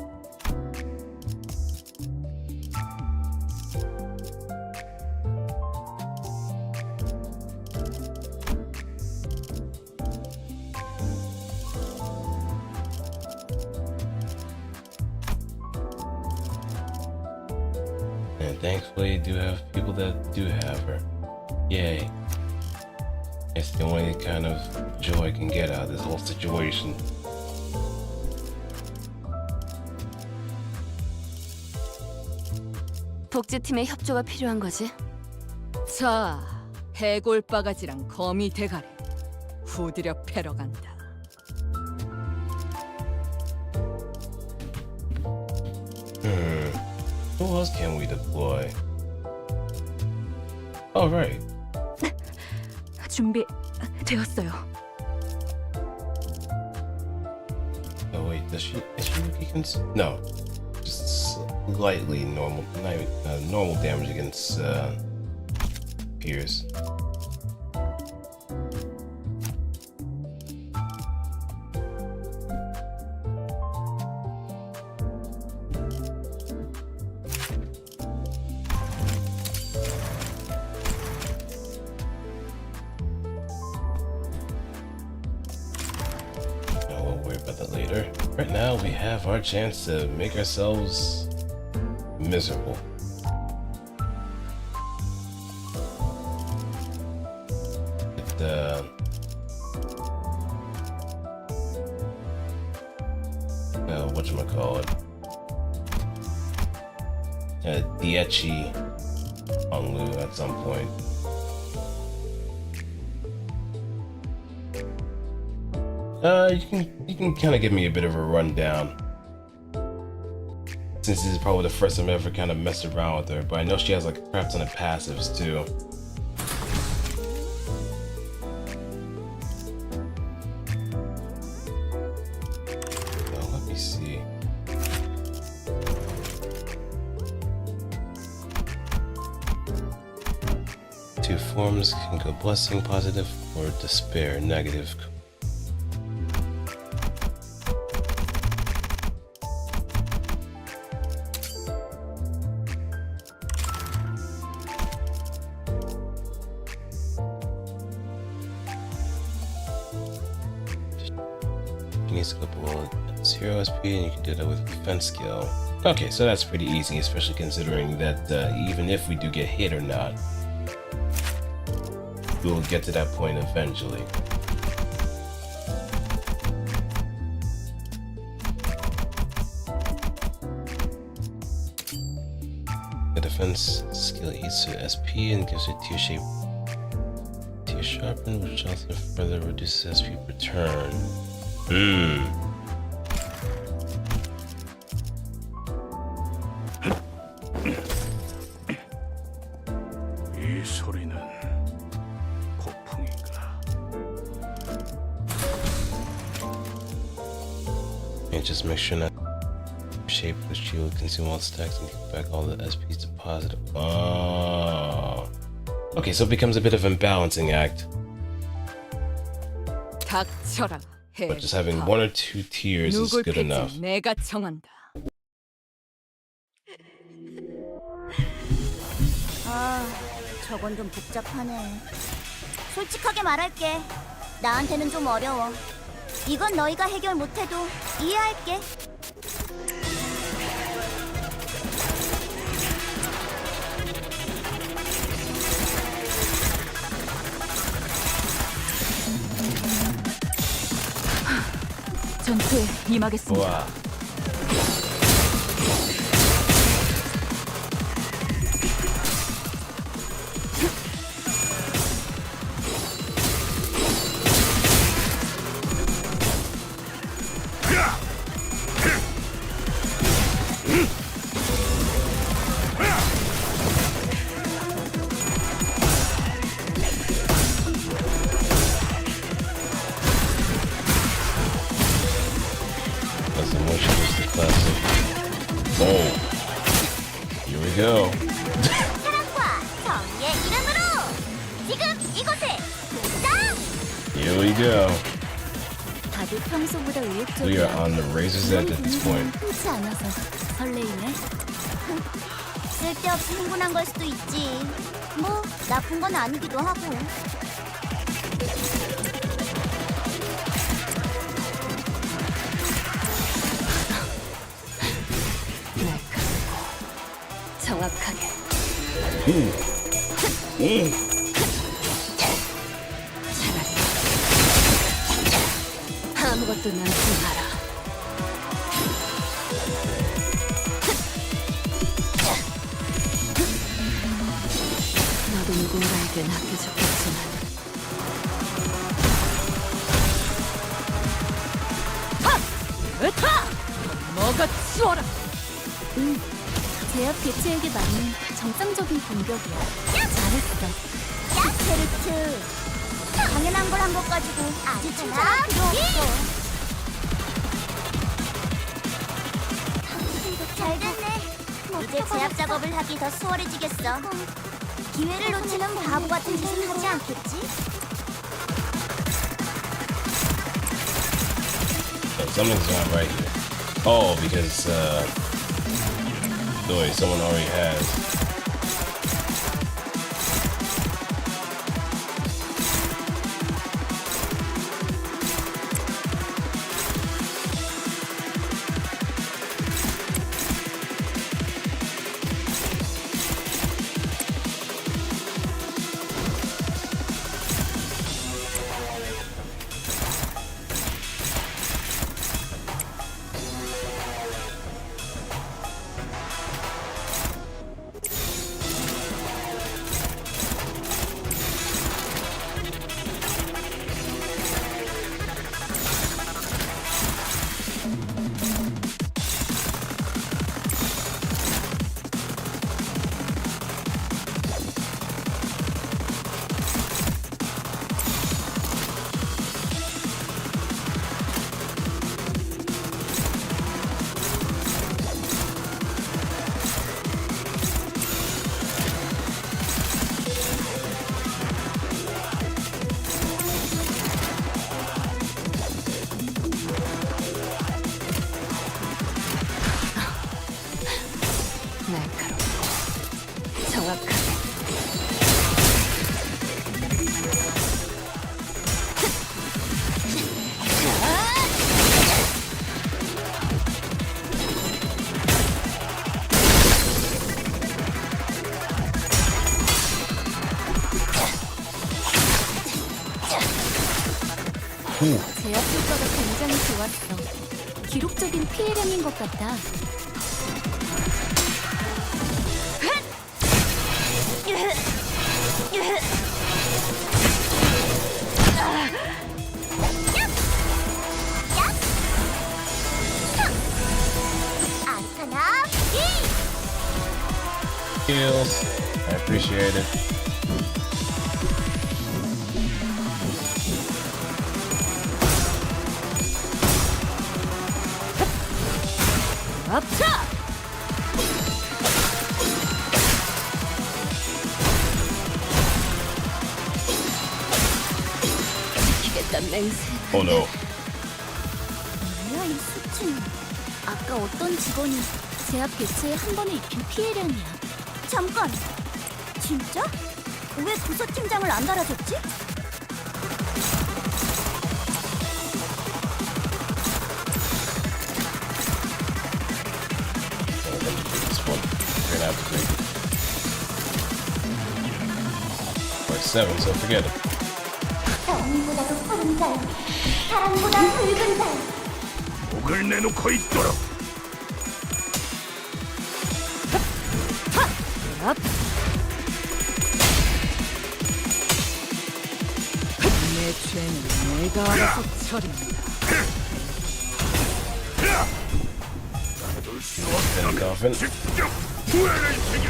And thankfully, do have people that do have her. Yay. It's the only kind of joy I can get out of this whole situation. 복제팀의 협조가 필요한 거지? 자, 해골 바가지랑 거미 대가리 후드려 패러 간다. Who else can we deploy? Oh, right. 준비 되었어요. Oh, wait, is she against? No. Just slightly normal, not even, normal damage against peers. We'll worry about that later. Right now, we have our chance to make ourselves miserable. Whatchamacallit? Diechi on Lu at some point. You can kind of give me a bit of a rundown. Since this is probably the first time I've ever kind of messed around with her, but I know she has like a crap ton of passives too. Well, let me see. Two forms can go blessing positive or despair negative. Needs to go below 0 SP, and you can do that with defense skill. Okay, so that's pretty easy, especially considering that even if we do get hit or not, we will get to that point eventually. The defense skill eats to SP and gives it tier shape. Tier sharpen, which also further reduces SP per turn. 이 소리는 폭풍인가? And just make sure not shape the shield consume all stacks and get back all the SPs to positive. Oh. Okay, so it becomes a bit of a balancing act. 닥쳐라. But just having one or two tiers is good enough. 내가 정한다. 아, 저건 좀 복잡하네. 솔직하게 말할게. 나한테는 좀 어려워. 이건 너희가 해결 못해도 이해할게. 전투에 임하겠습니다. 와. That's emotionalistic classic. Oh, here we go. 사랑과 정의의 이름으로 지금 이곳에 등장! Here we go. 다들 평소보다 We 의욕적이야. are on the razor's edge at this point. 흔치 않아서 설레이네. 쓸데없이 흥분한 걸 수도 있지. 뭐 나쁜 건 아니기도 하고. 정확하게. 차라리 아무것도 남지 마라. 나도 누군가에겐 아껴줬겠지만 으타! 먹어 치워라! 제압 개체에게 맞는 정상적인 공격이야. 잘했어. 야, 베르트. 당연한 걸 한 것 가지고 아주 칭찬할 필요 없어. 잘 됐네. 이제 제압 작업을 하기 더 수월해지겠어. 기회를 놓치는 바보 같은 짓은 하지 않겠지? Something's not right here. Oh, because no, wait, someone already has. 날카롭고 정확하게. 제압 효과가 굉장히 좋았어. 기록적인 피해량인 것 같다. 아르카나 Kills. I appreciate it. 합차! 지키겠단 맹세. Oh no. 뭐야 이 수치는. 아까 어떤 직원이 제압 개체에 한 번에 입힌 피해량이야. 잠깐. 진짜? 왜 부서팀장을 안 달아줬지? have 3. Or 7, so forget it. 정보다도 푸른 자여, 사랑보다 붉은 자여. 목을 내놓고 있도록. 내 죄는 내가 알아서 처리한다. In the coffin. 직접 후회를 새길.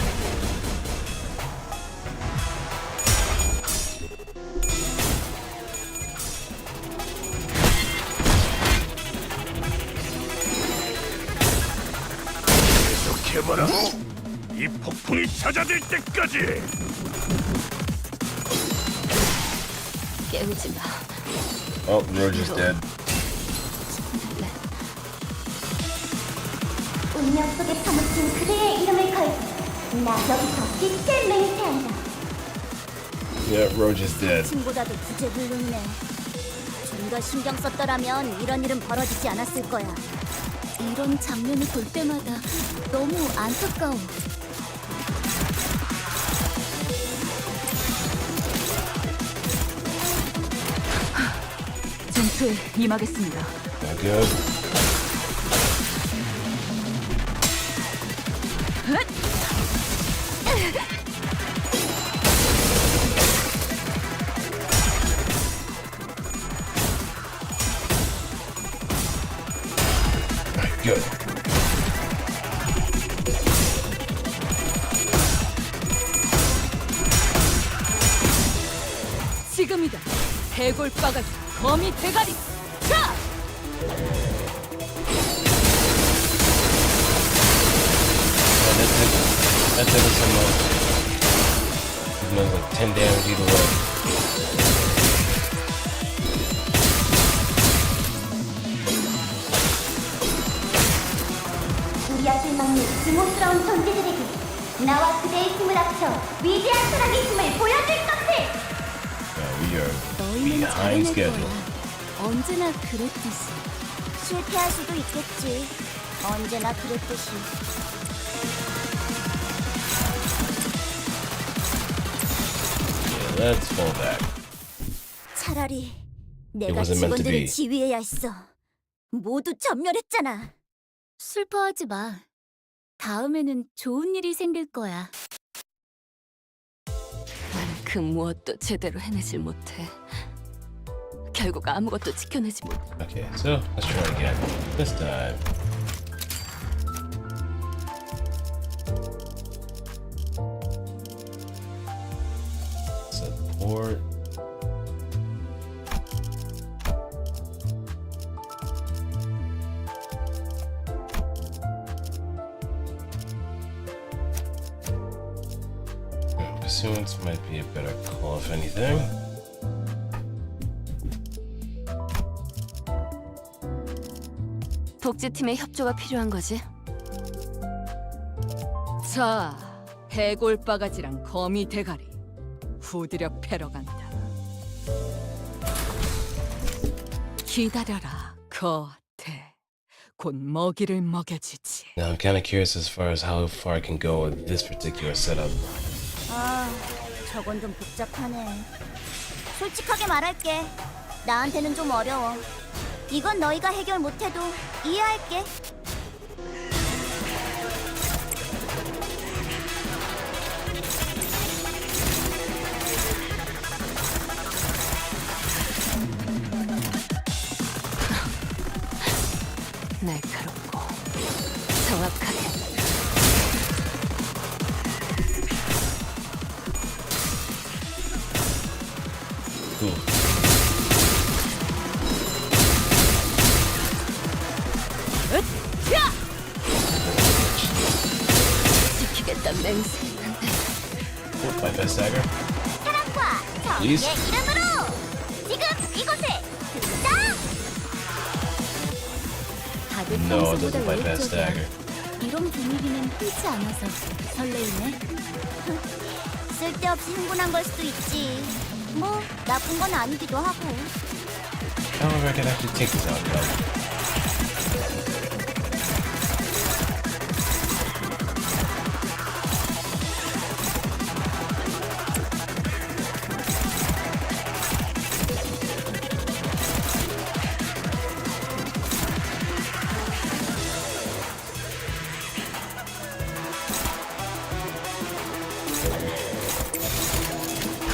계속해봐라. 이 폭풍이 잦아들 때까지. 깨우지 마. Oh, Roger's dead. 운명 속에 파묻힌 그대의 이름을 걸고 나 여기서 빛을 맹세한다. Yeah, Roger's dead. 친보다도 구제불능이네. 좀 더 신경 썼더라면 이런 일은 벌어지지 않았을 거야. 이런 장면을 볼 때마다 너무 안타까워. 전투에 임하겠습니다. Not good. Good. 지금이다. 해골 바가지 거미 대가리. 자! That did some like 10 damage either way. 우리 앞을 막는 증오스러운 존재들에게 나와 그대의 힘을 합쳐 위대한 사랑의 힘을 보여줄 것을! We are 너희는 behind 잘해낼 schedule. 거야. 언제나 그랬듯이. 실패할 수도 있겠지. 언제나 그랬듯이. Yeah, let's fall back. 차라리 내가 wasn't meant to 직원들을 be. 지휘해야 했어. 모두 전멸했잖아. 슬퍼하지 마. 다음에는 좋은 일이 생길 거야. 난 그 무엇도 제대로 해내질 못해. 결국 아무것도 지켜내지 못해. Okay, so let's try again. This time. Support. Pursuance might be a better call if anything. 복지팀의 협조가 필요한 거지. 자, 해골 바가지랑 거미 대가리 후드려 패러 간다. 기다려라, 거태. 곧 먹이를 먹여주지. Now I'm kind of curious as far as how far I can go with this particular setup. 아, 저건 좀 복잡하네. 솔직하게 말할게. 나한테는 좀 어려워. 이건 너희가 해결 못해도 이해할게. 날카롭고 정확하게. Cool. 으쌰! 지키겠다 맹세했는데. Oh, my best dagger. 사랑과 정의의 Please? 이름으로 지금 이곳에 등장! 다들 No, it 평소보다 doesn't my best 외적이야. dagger. 이런 분위기는 흔치 않아서 설레이네. 쓸데없이 흥분한 걸 수도 있지. 뭐 나쁜 건 아니기도 하고. However, I can actually take this out though.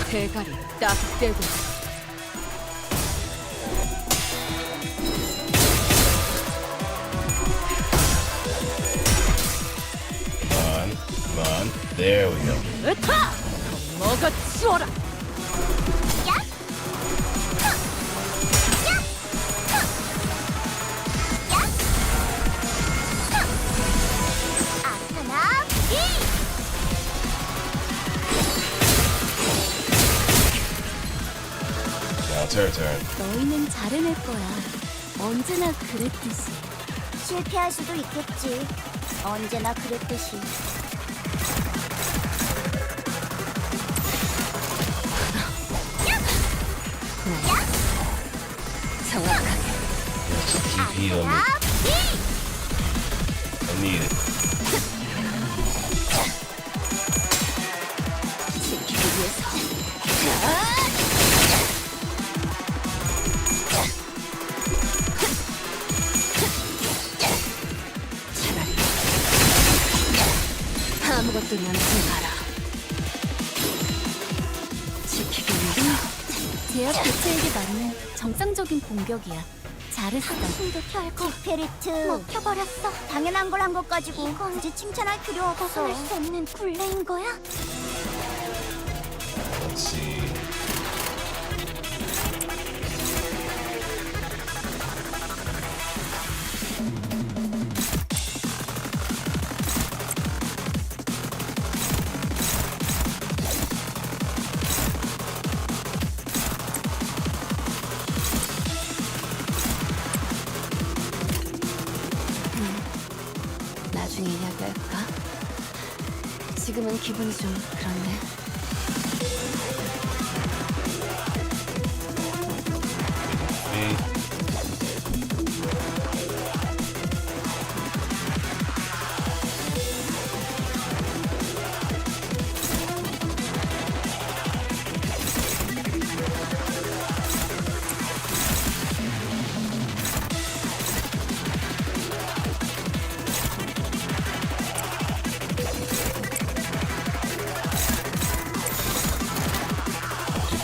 대가리 딱 떼고. Come on. There we go. 으타! 먹어 치워라. 아타나 Now it's her turn. 너희는 잘 해낼 거야. 언제나 그랬듯이. 실패할 수도 있겠지. 언제나 그랬듯이. 정확하게. Let's keep healing me. I need it. 지키기 위해서. 차라리 아무것도 남지 마라. 지키기 위해서. 제압 대체에게 맞는 정상적인 공격이야. 잘했어. 힘도 켤고. 스피리트. 먹혀버렸어. 당연한 걸 한 것 가지고 굳이 칭찬할 필요 없어. 벗어날 수 없는 굴레인 거야? Let's see. 나중에 이야기할까? 지금은 기분이 좀 그렇네. Hey.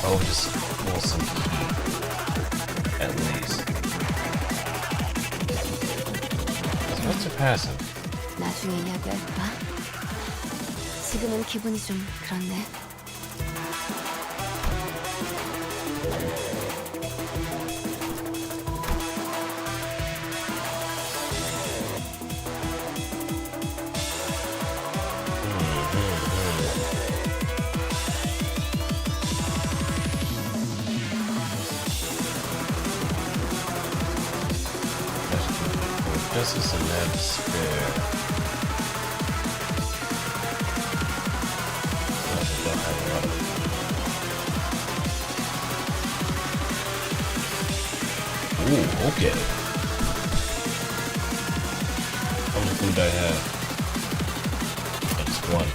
Oh, just pull some heat. At least. What's your passive? 나중에 이야기할까? 지금은 기분이 좀 그렇네. This is a net spare. Ooh, okay. How much food I have? Just one.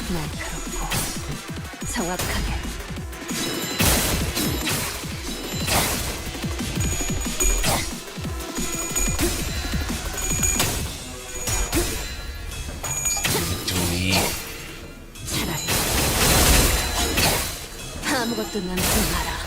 날카롭고 정확하게. 차라리 아무것도 남지 마라.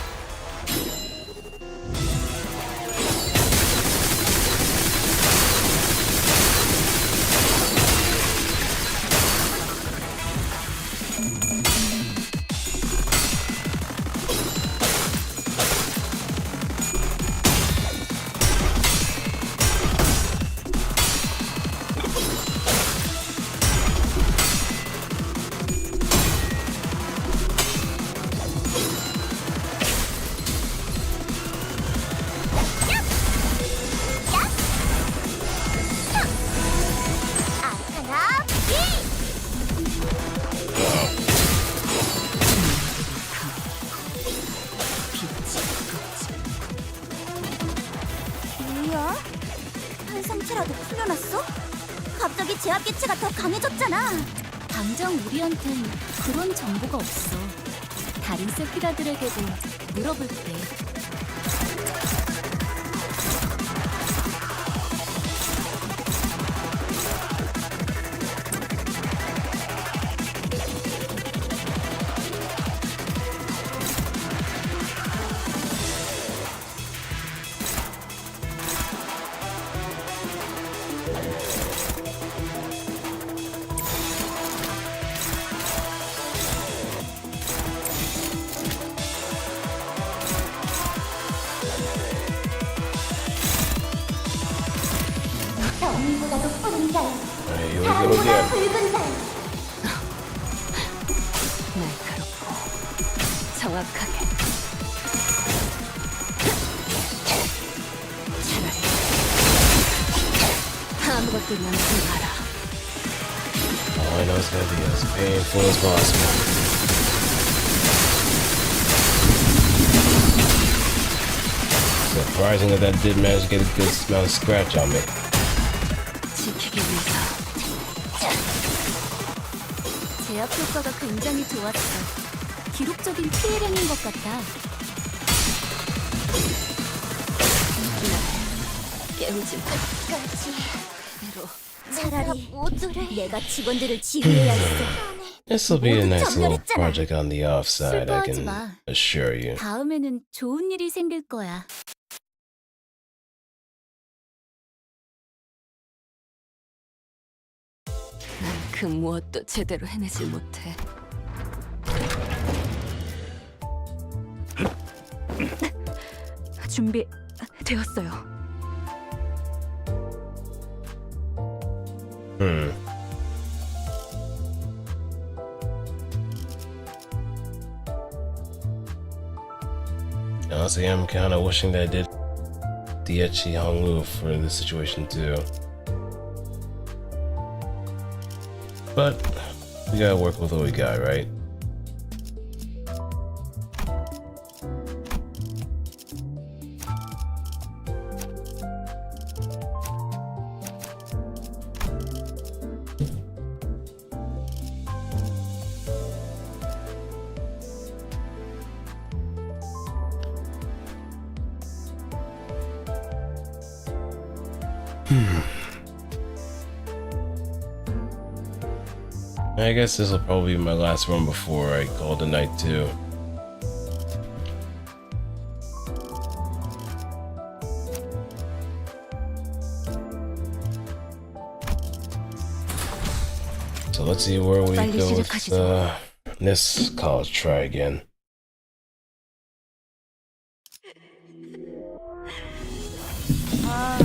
상처라도 풀려났어? 갑자기 제압기체가 더 강해졌잖아. 당장 우리한텐 그런 정보가 없어. 다른 세피라들에게도 물어볼게. 정보다도 푸른 달, Alright, here we go 바람보다 again. 붉은 달. 날카롭고 정확하게. 차라리 아무것도 남지 마라. All I know is gonna be as painful as possible. Surprising that did manage to get a good amount of scratch on me. 지키기 위해서. 제압 효과가 굉장히 좋았어. 기록적인 피해량인 것 같아. 깨우지 마. 끝까지 대로. 차라리 모두를 내가 직원들을 지휘해야 했어. This will be a nice little 전멸했잖아. project on the offside, I 슬퍼하지 can 마. assure you. 다음에는 좋은 일이 생길 거야. 난 그 무엇도 제대로 해내질 못해. 준비 되었어요. Honestly, I'm kind of wishing that I did Diechi Honglu for this situation too. But we gotta work with what we got, right? I guess this will probably be my last run before I call it a night too. So let's see where we 빨리 go with 시작하시죠. this college try again. 아,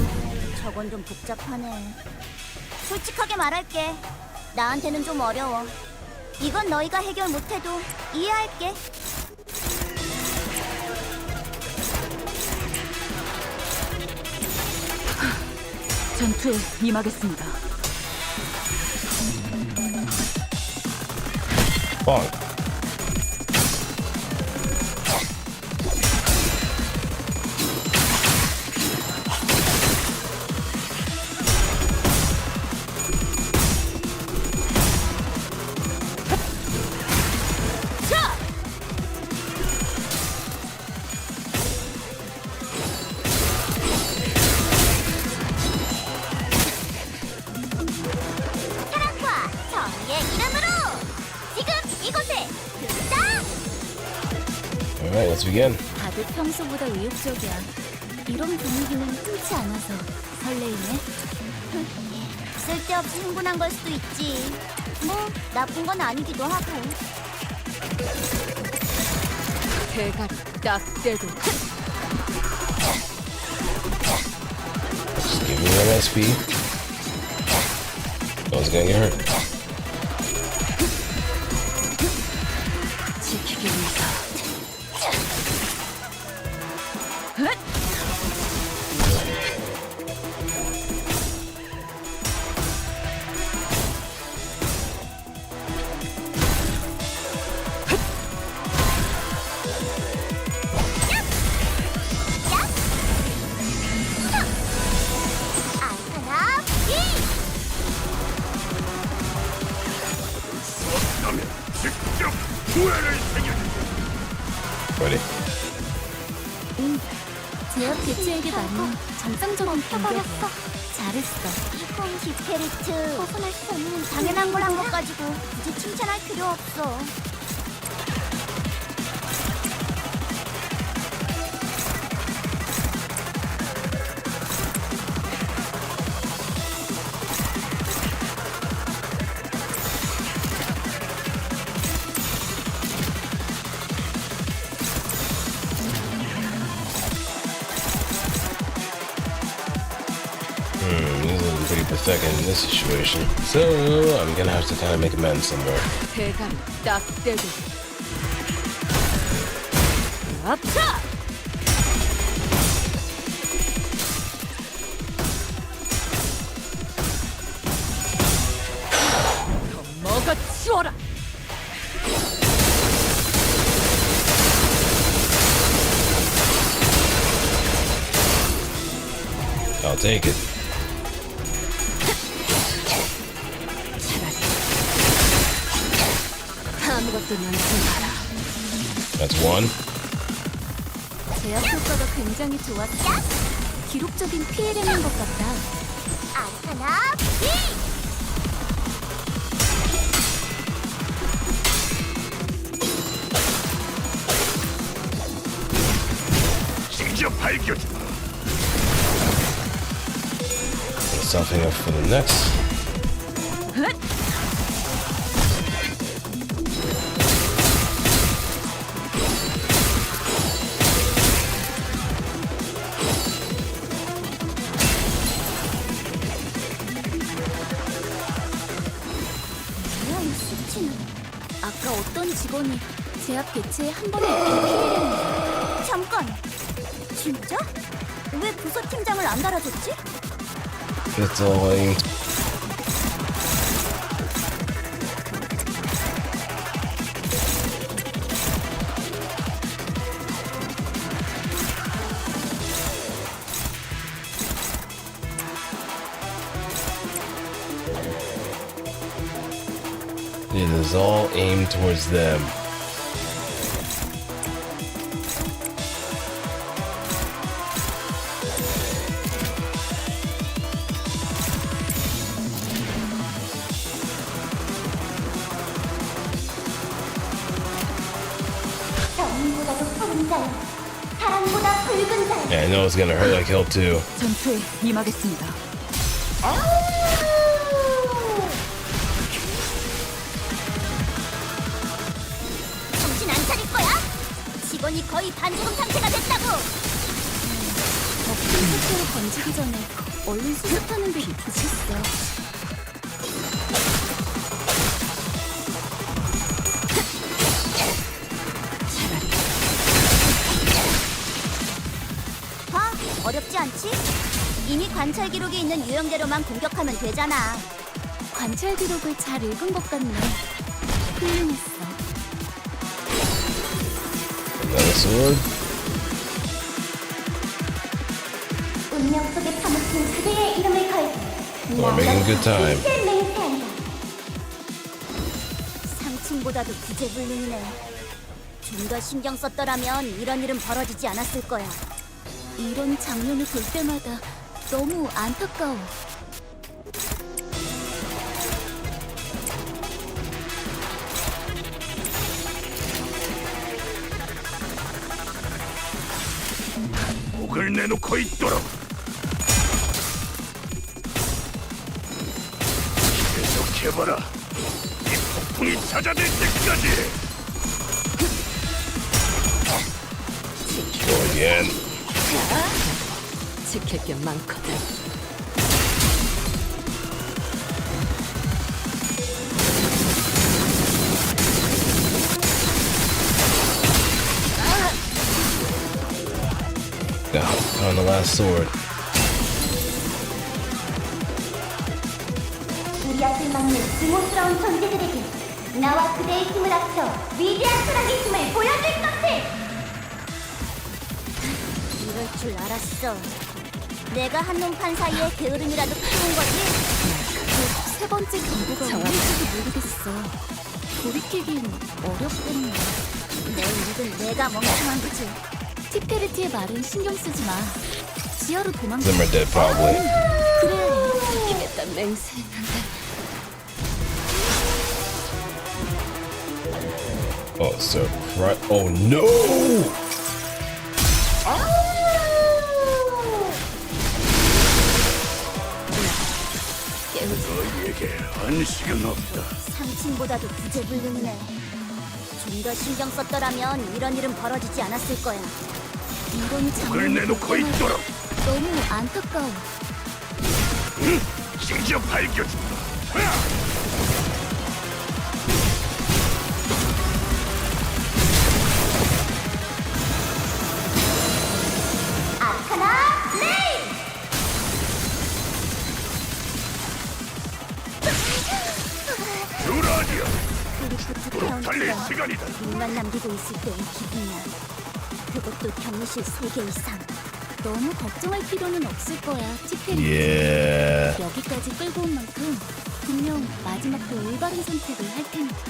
저건 좀 복잡하네. 솔직하게 말할게. 나한테는 좀 어려워. 이건 너희가 해결 못해도 이해할게. 전투에 임하겠습니다. Bonk. 사랑과 정의의 이름으로 지금 이곳에 등장! Alright, let's begin. 다들 평소보다 의욕적이야. 이런 분위기는 흔치 않아서 설레이네. 쓸데없이 흥분한 걸 수도 있지. 뭐 나쁜 건 아니기도 하고. 대가리 딱 떼도. Just give me one SP. No one's gonna get hurt. 지키기 위해서. 하나, 후회를 새겨줄 Ready? 제압 개체에게 맞는 정상적인 공격이야. 잘했어. 이건 디페리트. 벗어날 수 없는 당연한 걸 한 것 가지고 굳이 칭찬할 필요 없어. He's looking pretty pathetic in this situation. So I'm gonna have to kind of make amends somewhere. 대가리 딱 떼고. 아차! 더 먹어치워라! I'll take it. 아무것도 남지 마라. That's one. 제압 효과가 굉장히 좋았다. 기록적인 피해량인 것 같다. 아르카나 비! 직접 밝혀주마. Stuffing up for the next. 뭐야 이 수치는. 아까 어떤 직원이 제압 개체에 한 번에 피해량이. 잠깐. 진짜? 왜 부서 팀장을 안 달아줬지? It's all aimed. It is all aimed towards them. 정보다도 푸른 자여, 사랑보다 붉은 자여. Yeah, I know it's gonna hurt like hell too. 전투에 임하겠습니다. 정신 안 차릴 거야? 직원이 거의 반죽음 상태가 됐다고. 큰 속도로 번지기 전에 얼른 수습하는 게 좋겠어. 봐, 어렵지 않지? 이미 관찰 기록이 있는 유형대로만 공격하면 되잖아. 관찰 기록을 잘 읽은 것 같네. 훌륭했어. Another sword. 운명 속에 파묻힌 그대의 이름을 걸고 We're making good time. 빛을 맹세한다. 상층보다도 구제불능이네. 좀 더 신경 썼더라면 이런 일은 벌어지지 않았을 거야. 이런 장면을 볼 때마다 너무 안타까워. 목을 내놓고 있도록. 계속해봐라. 이 폭풍이 잦아들 때까지. Go again. 지킬 게 많거든. On the last sword. 우리 앞을 막는 증오스러운 존재들에게 나와 그대의 힘을 합쳐 위대한 사랑의 힘을 보여줄 것을. 이럴 줄 알았어. 내가 한눈판 사이에 게으름이라도 피운 거지? 그 세 번째 경고가 정확해. 뭔지도 모르겠어. 돌이키긴 어렵겠네. 내 일은 내가 멍청한 거지. 티페르티의 말은 신경 쓰지 마. 지하로 도망가. Them are dead, probably. 그래. 이겠다 맹세했는데. Oh, surprise! Oh no! 너희에게 안식은 없다. 상층보다도 구제불능이네. 좀 더 신경 썼더라면 이런 일은 벌어지지 않았을 거야. 이런 그걸 장면을 내놓고 볼 때마다 있도록 너무 안타까워. 징저 밝혀준다. 아카나 레인! 유라디아, 크리프트 달릴 카운트가 시간이다. 눈만 남기고 있을 때의 기분이야. 그것도 격리실 3개 이상. 너무 걱정할 필요는 없을 거야, 티페리. Yeah. 여기까지 끌고 온 만큼 분명 마지막도 올바른 선택을 할 테니까.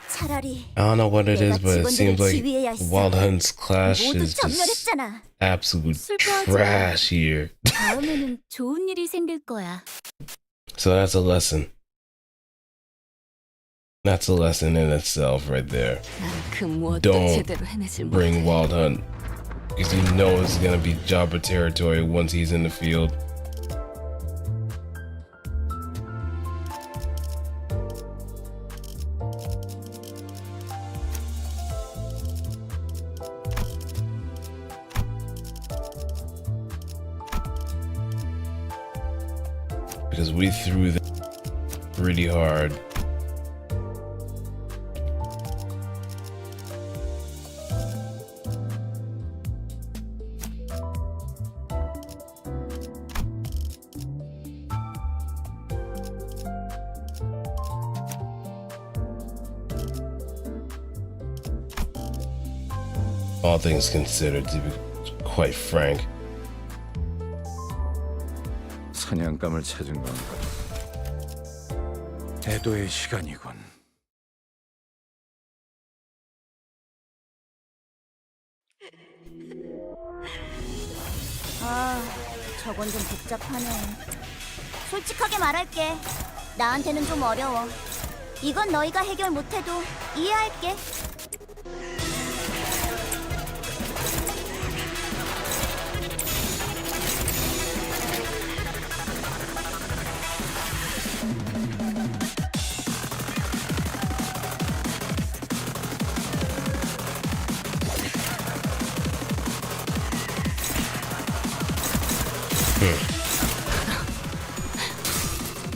차라리 I don't know what it is, 내가 but it seems 직원들을 like 지휘해야 했어. Wild Hunt's clash 모두 is just 전멸했잖아. absolute 슬퍼하지 마. trash here. 다음에는 좋은 일이 생길 거야. So that's a lesson. That's a lesson in itself, right there. 난 그 무엇도 Don't 제대로 해내질 Bring 못해. Wild Hunt, because you know it's gonna be Jobber territory once he's in the field. Because we threw them pretty hard. All things considered, to be quite frank. 사냥감을 찾은 건가? 애도의 시간이군. 아, 저건 좀 복잡하네. 솔직하게 말할게. 나한테는 좀 어려워. 이건 너희가 해결 못해도 이해할게.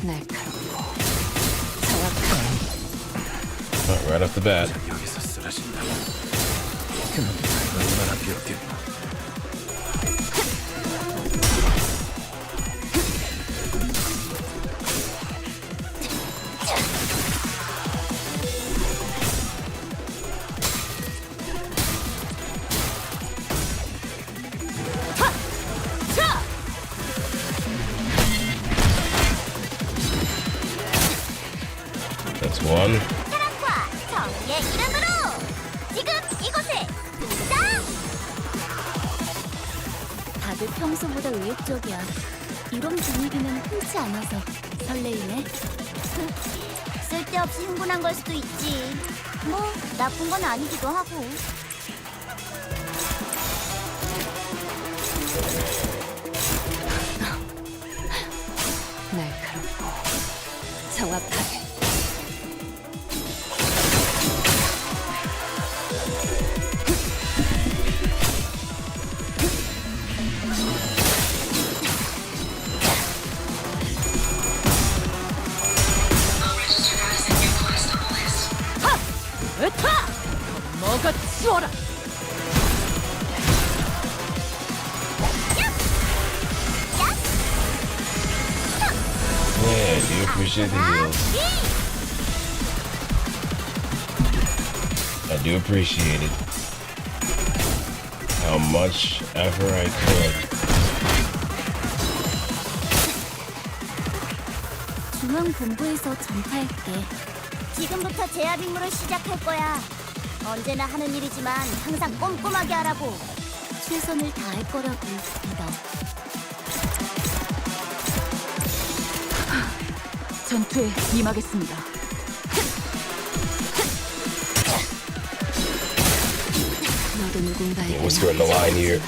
날카롭고 정확한 Right off the bat. 여기서 쓰러진다. 그놈 얼마나 비었겠나? That's one. 사랑과 정의의 이름으로 지금 이곳에 등장! 다들 평소보다 의욕적이야. 이런 분위기는 흔치 않아서 설레이네. 쓸데없이 흥분한 걸 수도 있지. 뭐 나쁜 건 아니기도 하고. 날카롭고 정확하게 I'll register that as a new quest on the list. 으타! 뭐가 치워라! Yeah, do you appreciate the heals? I do appreciate it. How much ever I could. 중앙 본부에서 전파할게. 지금부터 제압 임무를 시작할 거야. 언제나 하는 일이지만 항상 꼼꼼하게 하라고. 최선을 다할 거라고 믿어. 전투에 임하겠습니다. 너도 누군가에게 What's the line here?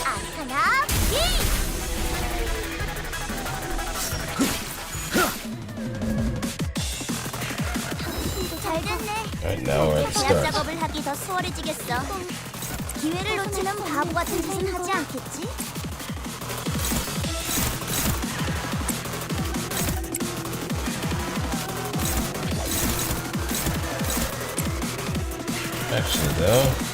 아카나 잘 됐네. Alright, now we're at the 제압 start. 작업을 하기 더 수월해지겠어. 기회를 놓치면 바보 같은 짓은 하지 않겠지? Actually, though.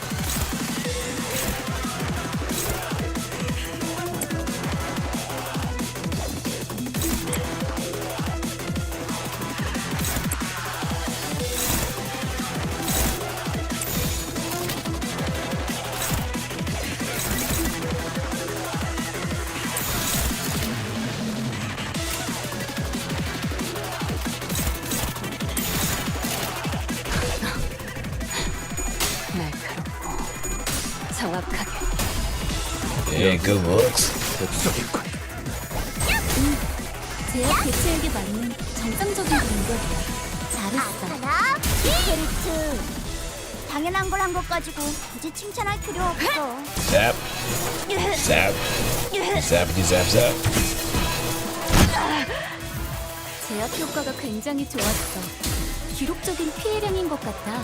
날카롭고 정확하게. Yeah, good looks. 복속이군. 제압 개체에게 맞는 정상적인 공격이야. 잘했어. 아카나 페리트. 당연한 걸 한 것 가지고 굳이 칭찬할 필요 없어. Zap. Zap. Zappity zap zap. 제압 효과가 굉장히 좋았어. 기록적인 피해량인 것 같아.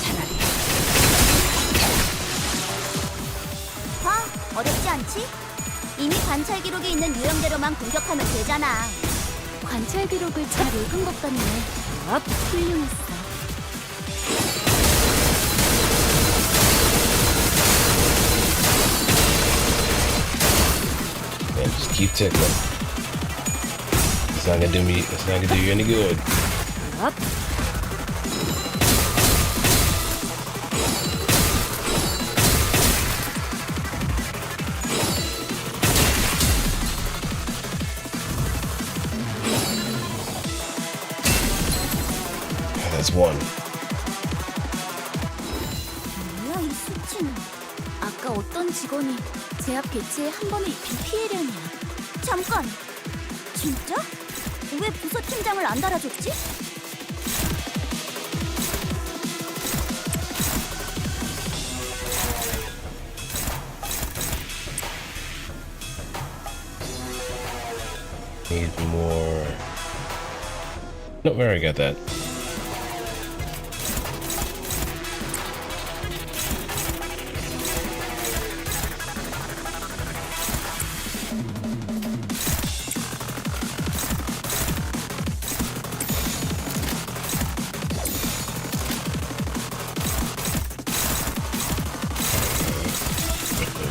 차라리 봐, 어렵지 않지? 이미 관찰 기록이 있는 유형대로만 공격하면 되잖아. 관찰 기록을 잘 읽은 것 같네. 훌륭했어. And just keep tickling. It's not gonna do me. It's not gonna do you any good. That's one. 뭐야 이 수치는. 아까 어떤 직원이 제압 개체에 한 번에 입힌 피해량이야. 잠깐! 진짜? 왜 부서 팀장을 안 달아줬지? Need more. No, where I got that.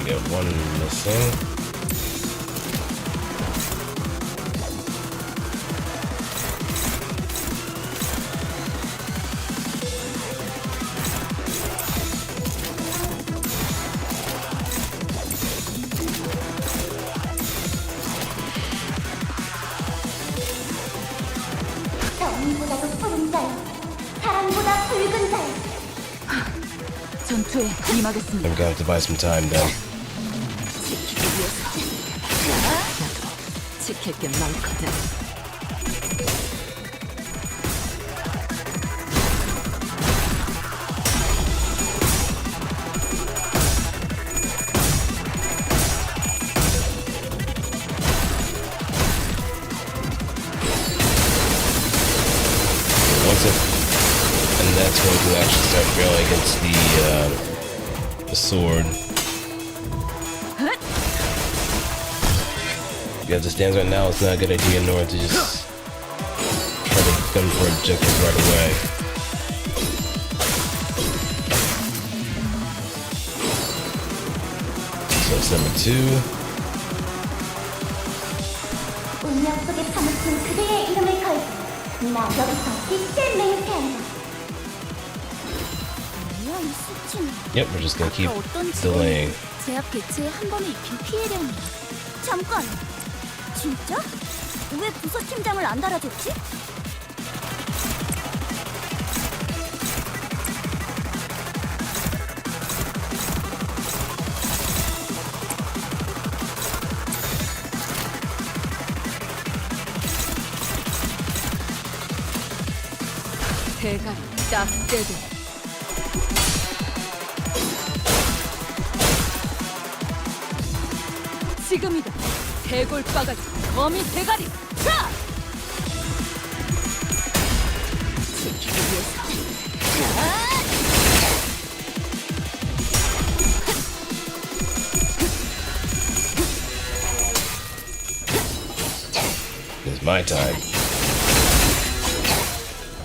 We got one missing. 정의보다도 푸른 자여, 사랑보다 붉은 자여. 전투에 임하겠습니다. I'm gonna have to buy some time then. 지키기 위해서 나도 지킬 게 많거든. Once it, and that's when you actually start drilling against the sword. Yeah, as it stands right now, it's not a good idea nor to just try to come for objective right away. So it's number 2. 운명 속에 파묻힌 그대의 이름을 걸고 나 여기서 빛을 맹세한다. 뭐야 이 수치는. Yep, we're just gonna keep 아까 어떤 delaying. 제압 개체에 한 번에 입힌 피해량이야. 잠깐. 진짜? 왜 부서 팀장을 안 달아줬지? 대가리 딱 떼고. 지금이다. 해골바가지 거미 대가리. 자! 지키기 위해서. It's my time.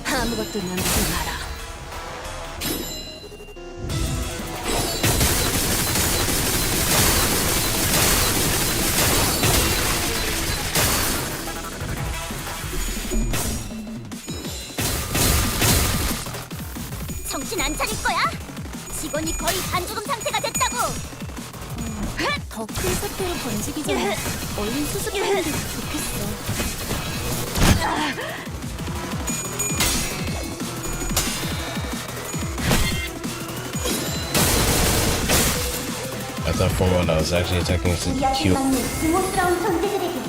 아무것도 남지 마라. 정신 안 차릴 거야? 직원이 거의 반죽음 상태가 됐다고. 더 큰 사태로 번지기 전에 얼른 수습하는 게 좋겠어. I thought for a moment I was actually attacking some 이야기 cute. 막는 증오스러운 존재들에게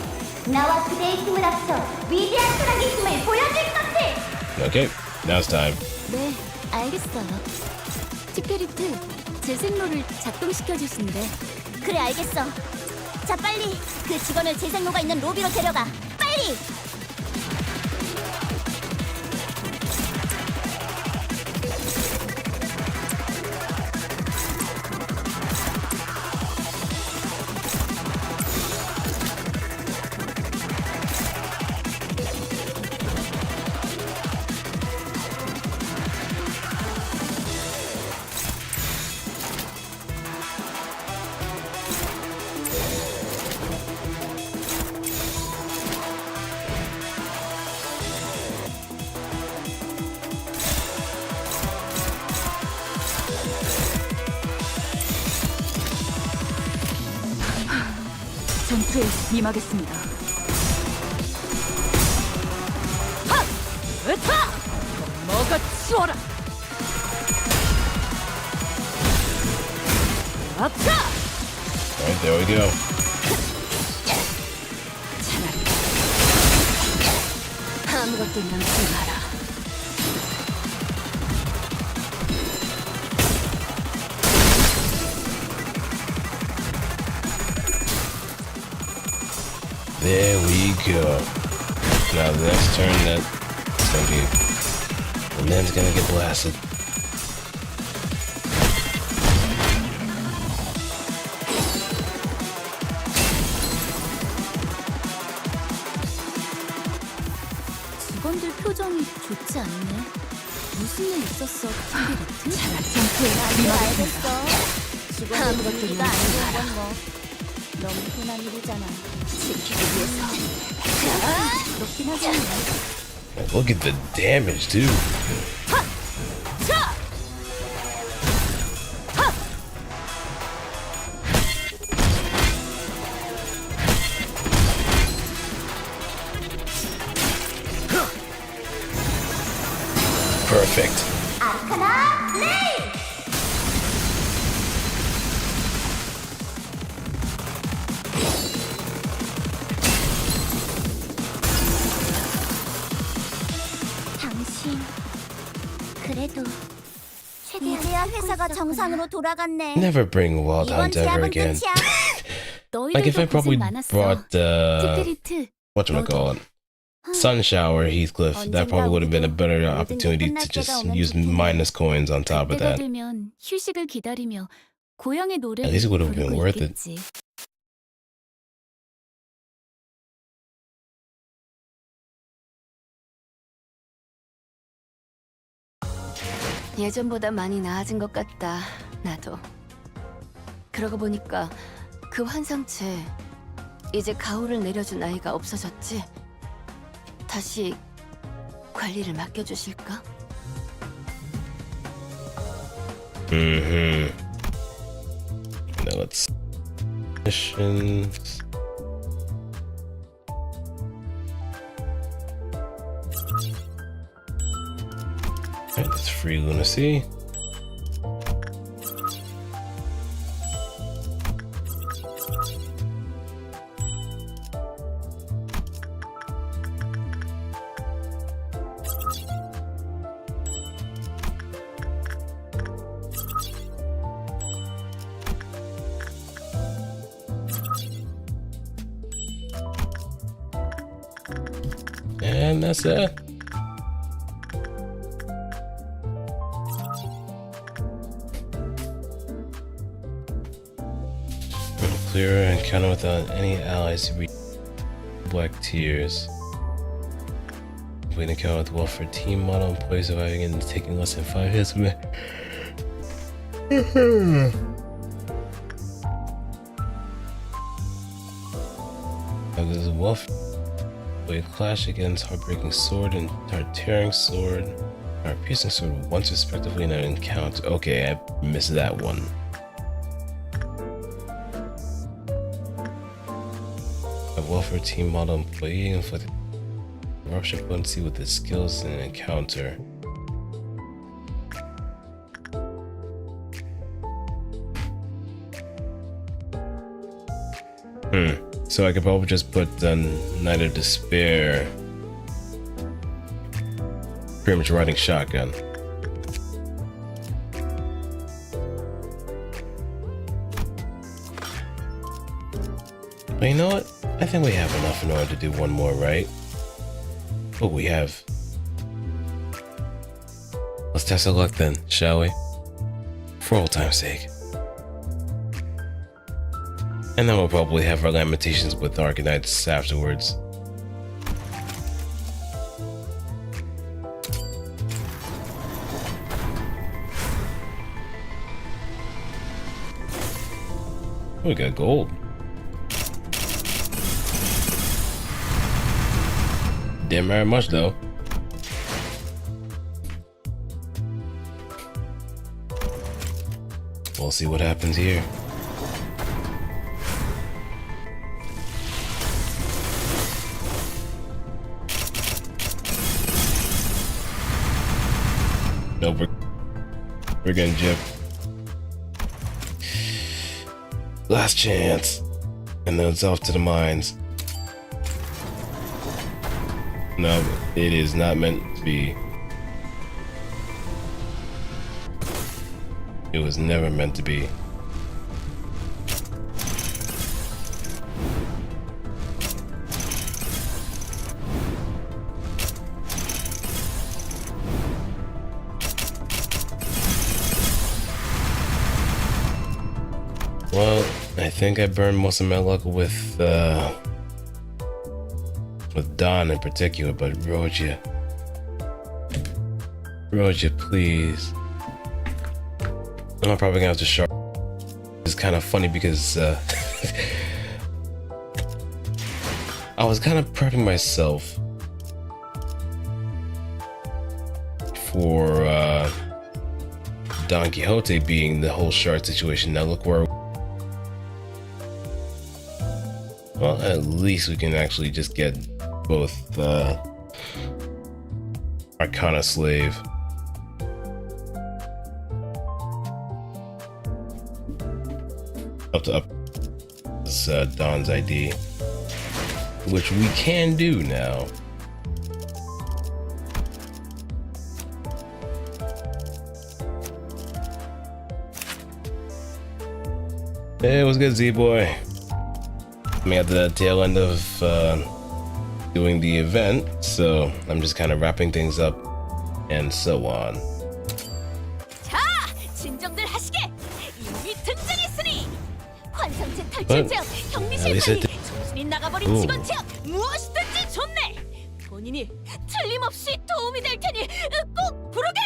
나와 그대의 힘을 합쳐 위대한 사랑의 힘을 보여줄 것을! Okay, now it's time. 네, 알겠어요. 티페리트, 재생로를 작동시켜주신대. 그래, 알겠어. 자, 빨리 그 직원을 재생로가 있는 로비로 데려가. 빨리! 전투에 임하겠습니다. 하! 으타! 먹어치워라! 아차! Alright, there we go. 차라리 아무것도 남지 마라. There we go. Now the next turn that's gonna be, the man's gonna get blasted. 직원들 표정이 좋지 않네. 무슨 일 있었어, 티페리트? 차라리 전투에 임하겠습니다. 알겠어. 직원들 아무것도 분위기가 안 남지 좋은 마라. 건 뭐. 너무 흔한 일이잖아. 지키기 위해서. 그렇긴 하겠네. Like, look at the damage, too. 자! Perfect. 아카나 레이! 당신 그래도 이제야 회사가 정상으로 돌아갔네. Never bring Wild 이번 Hunt ever 제압은 again. 끝이야. Like if I 너희들도 probably 고생 많았어. brought 티페리트, whatchamacallit, Sunshower Heathcliff, that probably would have been a better opportunity to just use minus coins on top of 때가 that. 되면 휴식을 기다리며 고향의 노래를 At least it would have been 부르고 worth it. 있겠지. 예전보다 많이 나아진 것 같다. 나도. 그러고 보니까 그 환상체 이제 가호를 내려준 아이가 없어졌지? 다시 관리를 맡겨주실까? Now let's missions. Alright, that's free lunacy. And that's it. Clear encounter without any allies. Black tears. Complete encounter with Walford team model employees surviving and taking less than 5 hits. There's a Walford. We clash against Heartbreaking Sword and Tearing Sword, or Piercing Sword once respectively in an encounter. Okay, I missed that one. A Welfare Team model employee inflicted rupture potency with his skills in an encounter. So I could probably just put the Knight of Despair. Pretty much riding shotgun. But you know what? I think we have enough in order to do one more, right? Oh, we have. Let's test our luck then, shall we? For old time's sake. And then we'll probably have our Lamentations with Arcanites afterwards. We got gold. Didn't matter much though. We'll see what happens here. Nope, we're getting gypped. Last chance. And then it's off to the mines. No, it is not meant to be. It was never meant to be. Well, I think I burned most of my luck with Dawn in particular, but Roja, please. I'm probably gonna have to sharp. It's kind of funny because I was kind of prepping myself for Don Quixote being the whole shard situation. Now look where. Well, at least we can actually just get both Arcana Slave. Up to this Don's ID, which we can do now. Hey, what's good, Z-Boy? I'm at the tail end of doing the event, so I'm just kind of wrapping things up and so on. 자, 진정들 하시게. 이미 등장했으니 환상체 탈출 But 제압, 경비 at least it 실패니 정신이 나가버린 Ooh. 직원 제압, 무엇이든지 좋네. 본인이 틀림없이 도움이 될 테니 꼭 부르게.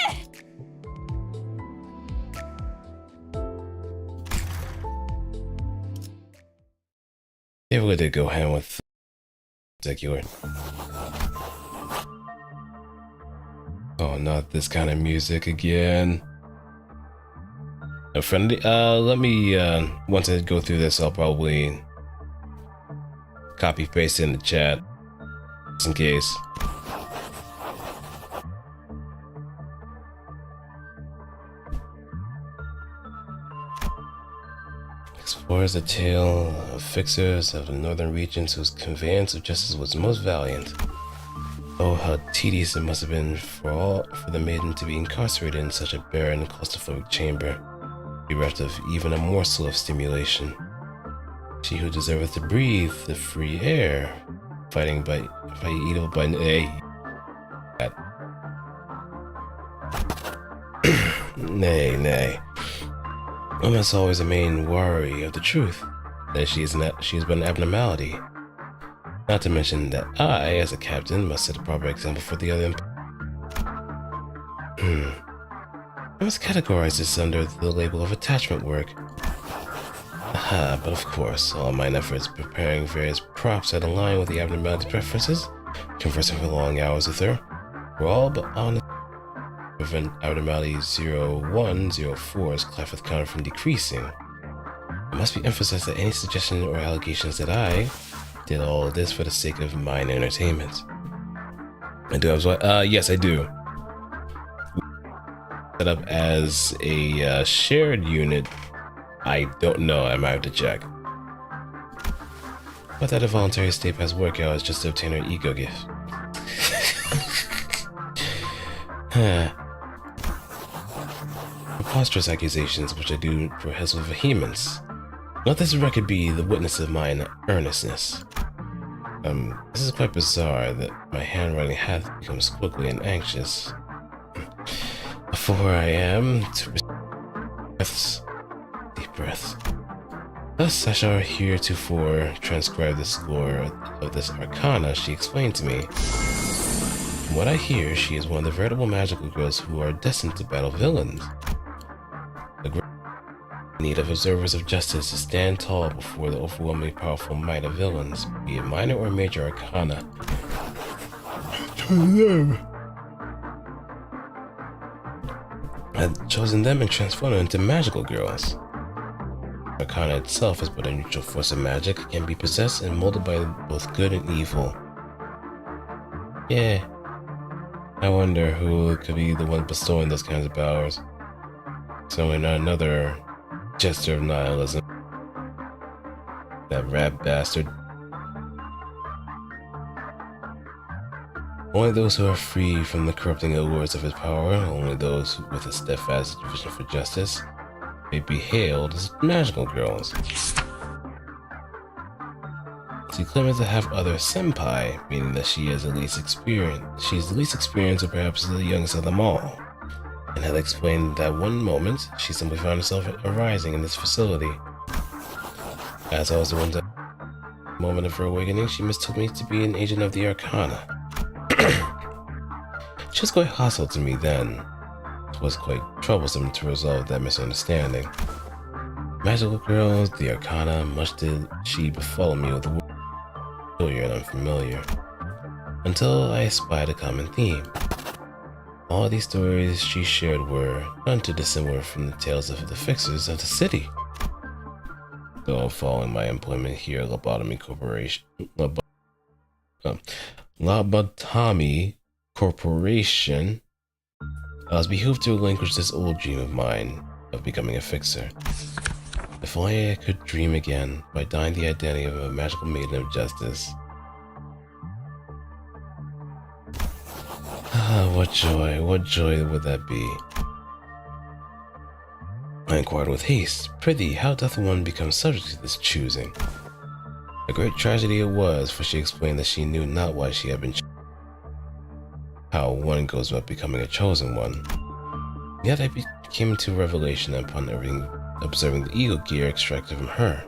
They really did go hand with particular. Oh, not this kind of music again. A friendly, let me, once I go through this, I'll probably copy paste in the chat, just in case. Explores the tale of fixers of the northern regions whose conveyance of justice was most valiant. Oh, how tedious it must have been for the maiden to be incarcerated in such a barren, claustrophobic chamber, bereft of even a morsel of stimulation. She who deserveth to breathe the free air, fighting by evil by nay. Nay. Woman's always the main worry of the truth, that she is but an abnormality. Not to mention that I, as a captain, must set a proper example for the other. I must categorize this under the label of attachment work. Aha, but of course, all mine efforts preparing various props that align with the abnormality preferences, conversing for long hours with her, were all but on the prevent abnormality 0104's Clefeth counter from decreasing. It must be emphasized that any suggestion or allegations that I did all of this for the sake of mine entertainment. I do have yes, I do. Set up as a shared unit. I don't know, I might have to check. But that a voluntary state past workout is just to obtain her ego gift. Preposterous accusations which I do protest with vehemence. Let this record be the witness of mine earnestness. This is quite bizarre that my handwriting hath become squiggly and anxious. For I am to breaths, deep breaths. Thus I shall heretofore transcribe the score of this arcana she explained to me. From what I hear, she is one of the veritable magical girls who are destined to battle villains. The great need of observers of justice to stand tall before the overwhelmingly powerful might of villains, be it minor or major arcana. Had chosen them and transformed them into magical girls. Arcana itself is but a neutral force of magic, can be possessed and molded by both good and evil. Yeah. I wonder who could be the one bestowing those kinds of powers. Certainly not another Jester of Nihilism. That rat bastard. Only those who are free from the corrupting allures of his power, only those with a steadfast vision for justice, may be hailed as magical girls. She claims to have other senpai, meaning that she is the least experienced. She is the least experienced, or perhaps the youngest of them all, and had explained that one moment she simply found herself arising in this facility. As I was the one to moment of her awakening, she mistook me to be an agent of the Arcana. She was quite hostile to me then. It was quite troublesome to resolve that misunderstanding. Magical girls, the Arcana, much did she befollow me with the word familiar and unfamiliar, until I espied a common theme. All these stories she shared were none too dissimilar from the tales of the fixers of the city. Though following my employment here at Lobotomy Corporation, I was behooved to relinquish this old dream of mine of becoming a fixer. If only I could dream again by dying the identity of a magical maiden of justice. Ah, what joy would that be? I inquired with haste, "Prithee, how doth one become subject to this choosing?" A great tragedy it was, for she explained that she knew not why she had been how one goes about becoming a chosen one. Yet I came to a revelation upon observing the eagle gear extracted from her.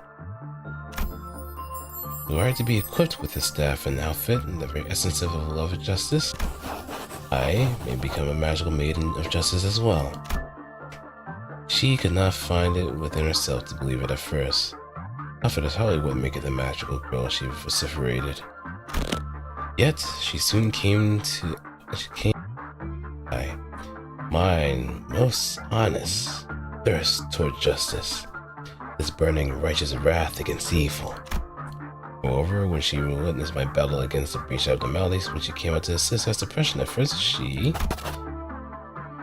Were I to be equipped with the staff and outfit and the very essence of a love of justice, I may become a magical maiden of justice as well. She could not find it within herself to believe it at first, Confidence hardly would make it the magical girl she vociferated. Yet she soon came by mine most honest thirst toward justice, this burning righteous wrath against evil. Moreover, when she witnessed my battle against the breach of abnormalities, when she came out to assist our suppression efforts, she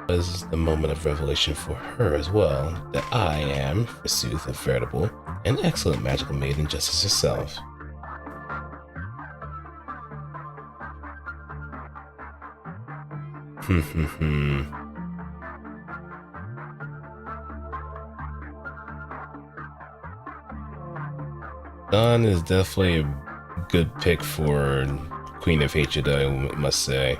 was the moment of revelation for her as well, that I am, forsooth, a veritable and excellent magical maiden justice herself. Dawn is definitely a good pick for Queen of Hatred, I must say.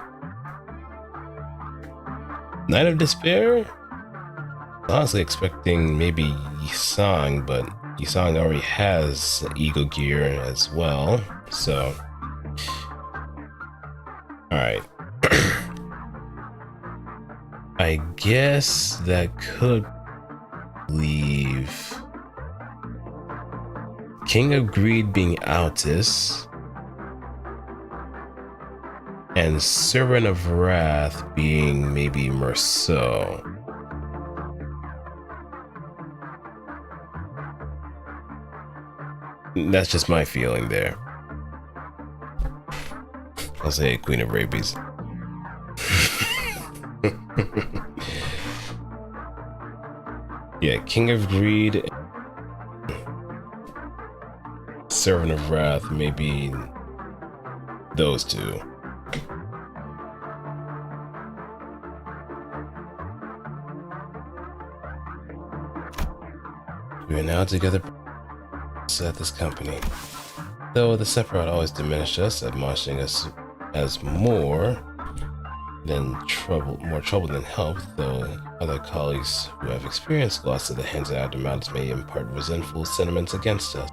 Knight of Despair? Honestly expecting maybe Yisang, but Yisang already has Ego Gear as well, so... Alright. I guess that could leave King of Greed being Altus and Servant of Wrath being maybe Merceau. That's just my feeling there. I'll say Queen of Rabies. Yeah, King of Greed, Servant of Wrath, maybe those two. We are now together at this company. Though the separate always diminished us, admonishing us as more trouble than help, though other colleagues who have experienced loss at the hands of abnormalities may impart resentful sentiments against us.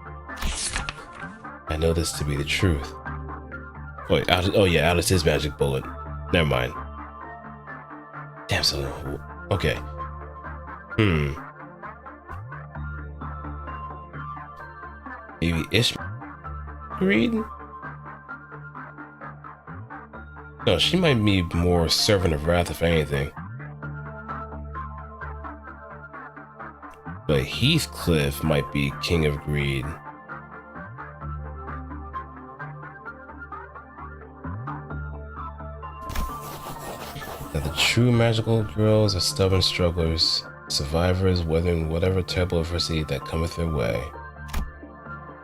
I know this to be the truth. Wait, Alice is magic bullet. Never mind. Damn, so okay. Maybe Greed? No, she might be more Servant of Wrath if anything. But Heathcliff might be King of Greed. Now the true magical girls are stubborn strugglers, survivors weathering whatever terrible adversity that cometh their way.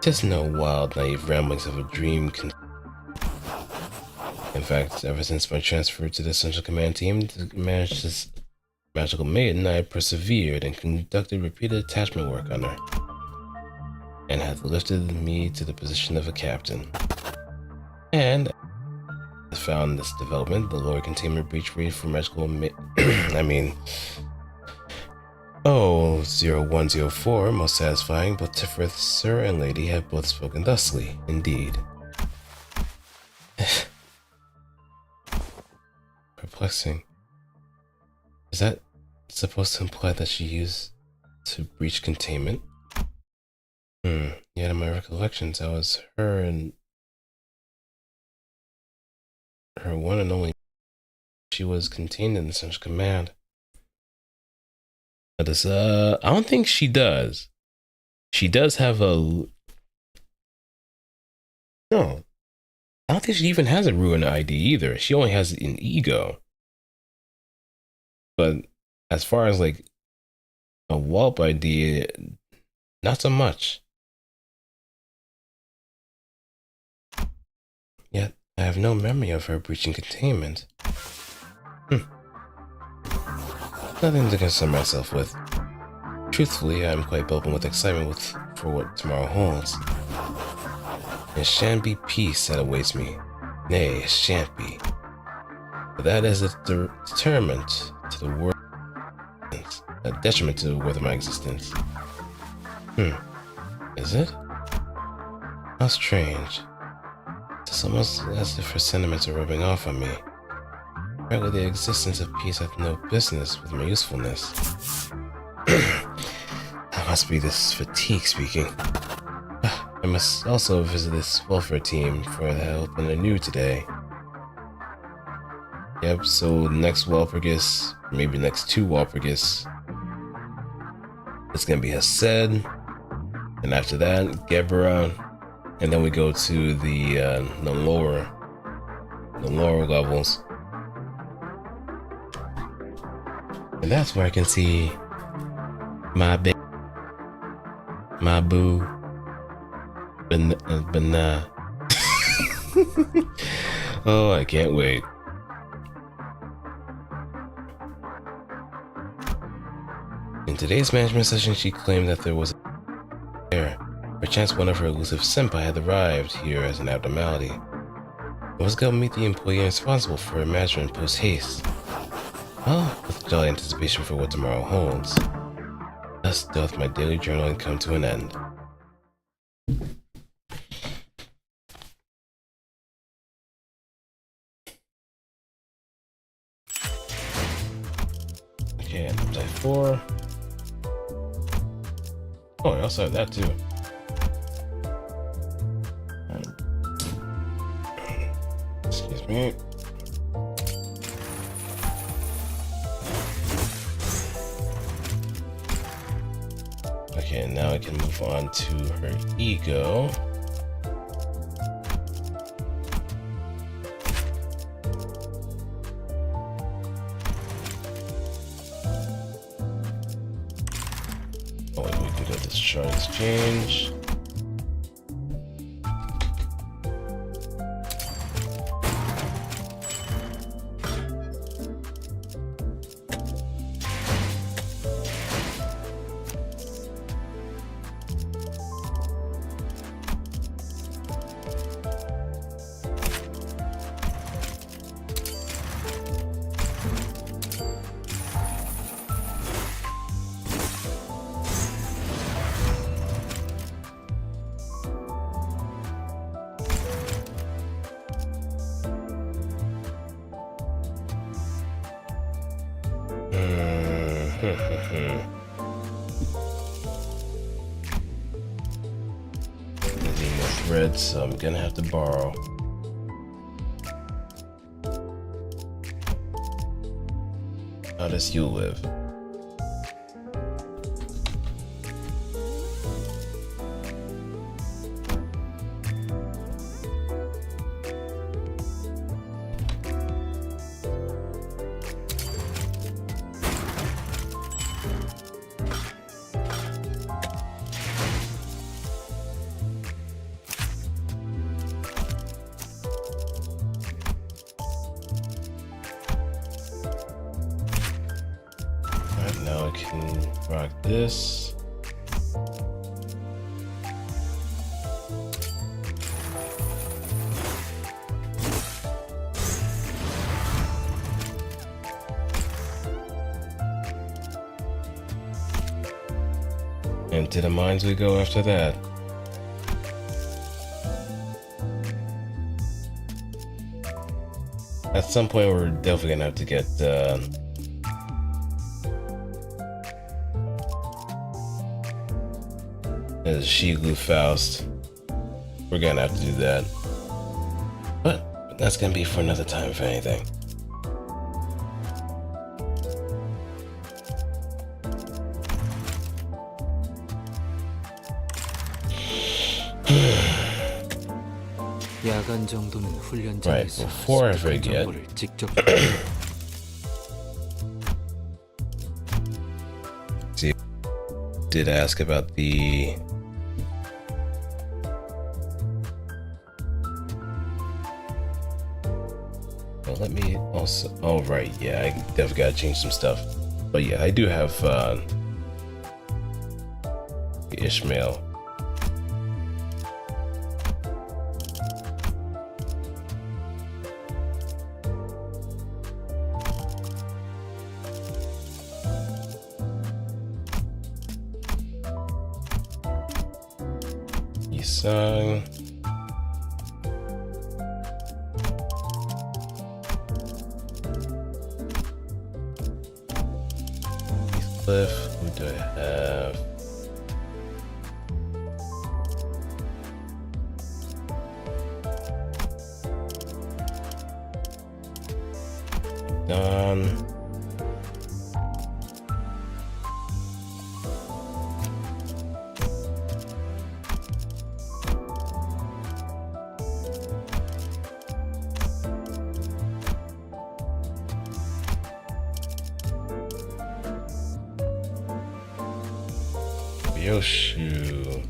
Just no wild, naive ramblings of a dream. In fact, ever since my transfer to the Essential Command team to manage this magical maiden, I persevered and conducted repeated attachment work on her, and hath lifted me to the position of a captain. And I found this development, the lower containment breach rate for magical Oh, 0104, most satisfying, both Tifereth, sir and lady, have both spoken thusly, indeed. Perplexing. Is that supposed to imply that she used to breach containment? Yet in my recollections, I was her and her one and only. She was contained in the Essential Command. I don't think she does. She does have a... No. I don't think she even has a Ruin ID either. She only has an Ego. But as far as like a Walp ID, not so much. Yet I have no memory of her breaching containment. Nothing to concern myself with. Truthfully, I am quite open with excitement for what tomorrow holds. It shan't be peace that awaits me. Nay, it shan't be. But that is a deterrent to the world, a detriment to the worth of my existence. Is it? How strange. It's almost as if her sentiments are rubbing off on me. Apparently the existence of peace hath no business with my usefulness. That must be this fatigue speaking. I must also visit this welfare team for the help and the new today. Yep, so next Walpurgis, maybe next two Walpurgis, it's gonna be Hased, and after that, Gebera, and then we go to the lower levels. And that's where I can see my boo, Bana. Oh, I can't wait. In today's management session, she claimed that there was a error. Perchance one of her elusive senpai had arrived here as an abnormality. I was going to meet the employee responsible for management post haste. Well, with jolly anticipation for what tomorrow holds. Thus doth my daily journaling come to an end. Okay, and type 4. Oh, I also have that too. Excuse me. Okay, now I can move on to her ego. Oh, we could have this chart exchange. Needing a thread, so I'm gonna have to borrow. How does you live? Now I can rock this. And to the mines we go after that. At some point we're definitely gonna have to get Shigu Faust. We're gonna have to do that. But that's gonna be for another time if anything. 야간 정도는 훈련장에서 Right, before I forget. 정보를 직접 See, did ask about the well, let me also, oh right, yeah, I definitely gotta change some stuff. But yeah, I do have Ishmael. Song. Cliff, who do I have? gone. Yoshu.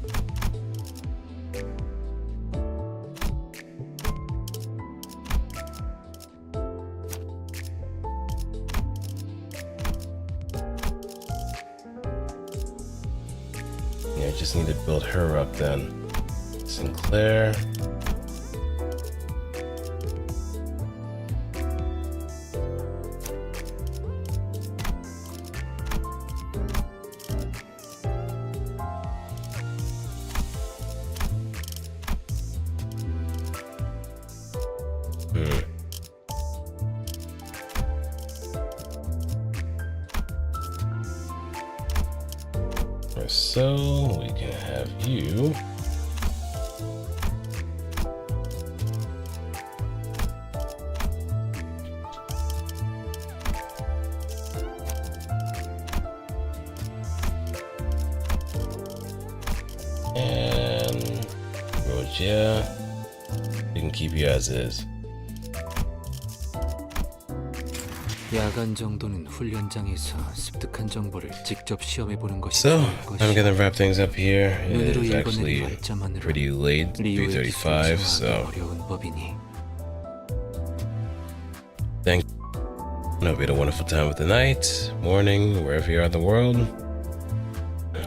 Yeah, I just need to build her up then. Sinclair. So we can have you. And Roger, we can keep you as is. 야간 정도는 훈련장에서 습득한 정보를 직접 시험해 보는 것이 So 좋을 I'm 것이야. gonna wrap things up here. It 눈으로 is actually 읽어내는 말자만으로 pretty late, 리오의 3:35. 기술을 So 정하기 어려운 법이니. thank you. I hope you had a wonderful time with the night, morning, wherever you are in the world.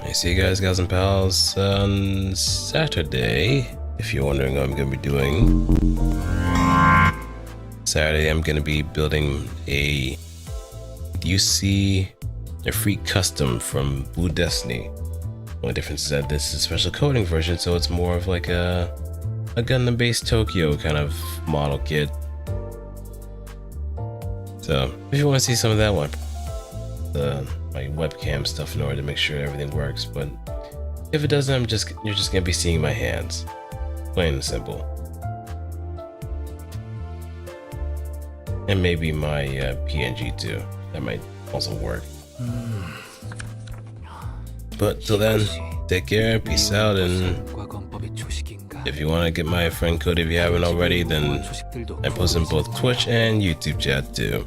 I see you guys, gals and pals, on Saturday. If you're wondering what I'm gonna be doing, Saturday I'm gonna be building a UC, a free custom from Blue Destiny. Only difference is that this is a special coding version, so it's more of like a Gundam-based Tokyo kind of model kit. So if you want to see some of that one, my webcam stuff in order to make sure everything works. But if it doesn't, you're just gonna be seeing my hands, plain and simple. And maybe my PNG too. That might also work. But till then, take care, peace out, and 과건법의 초식인가? if you want to get my friend code if you haven't already, then I post in both Twitch and YouTube chat too.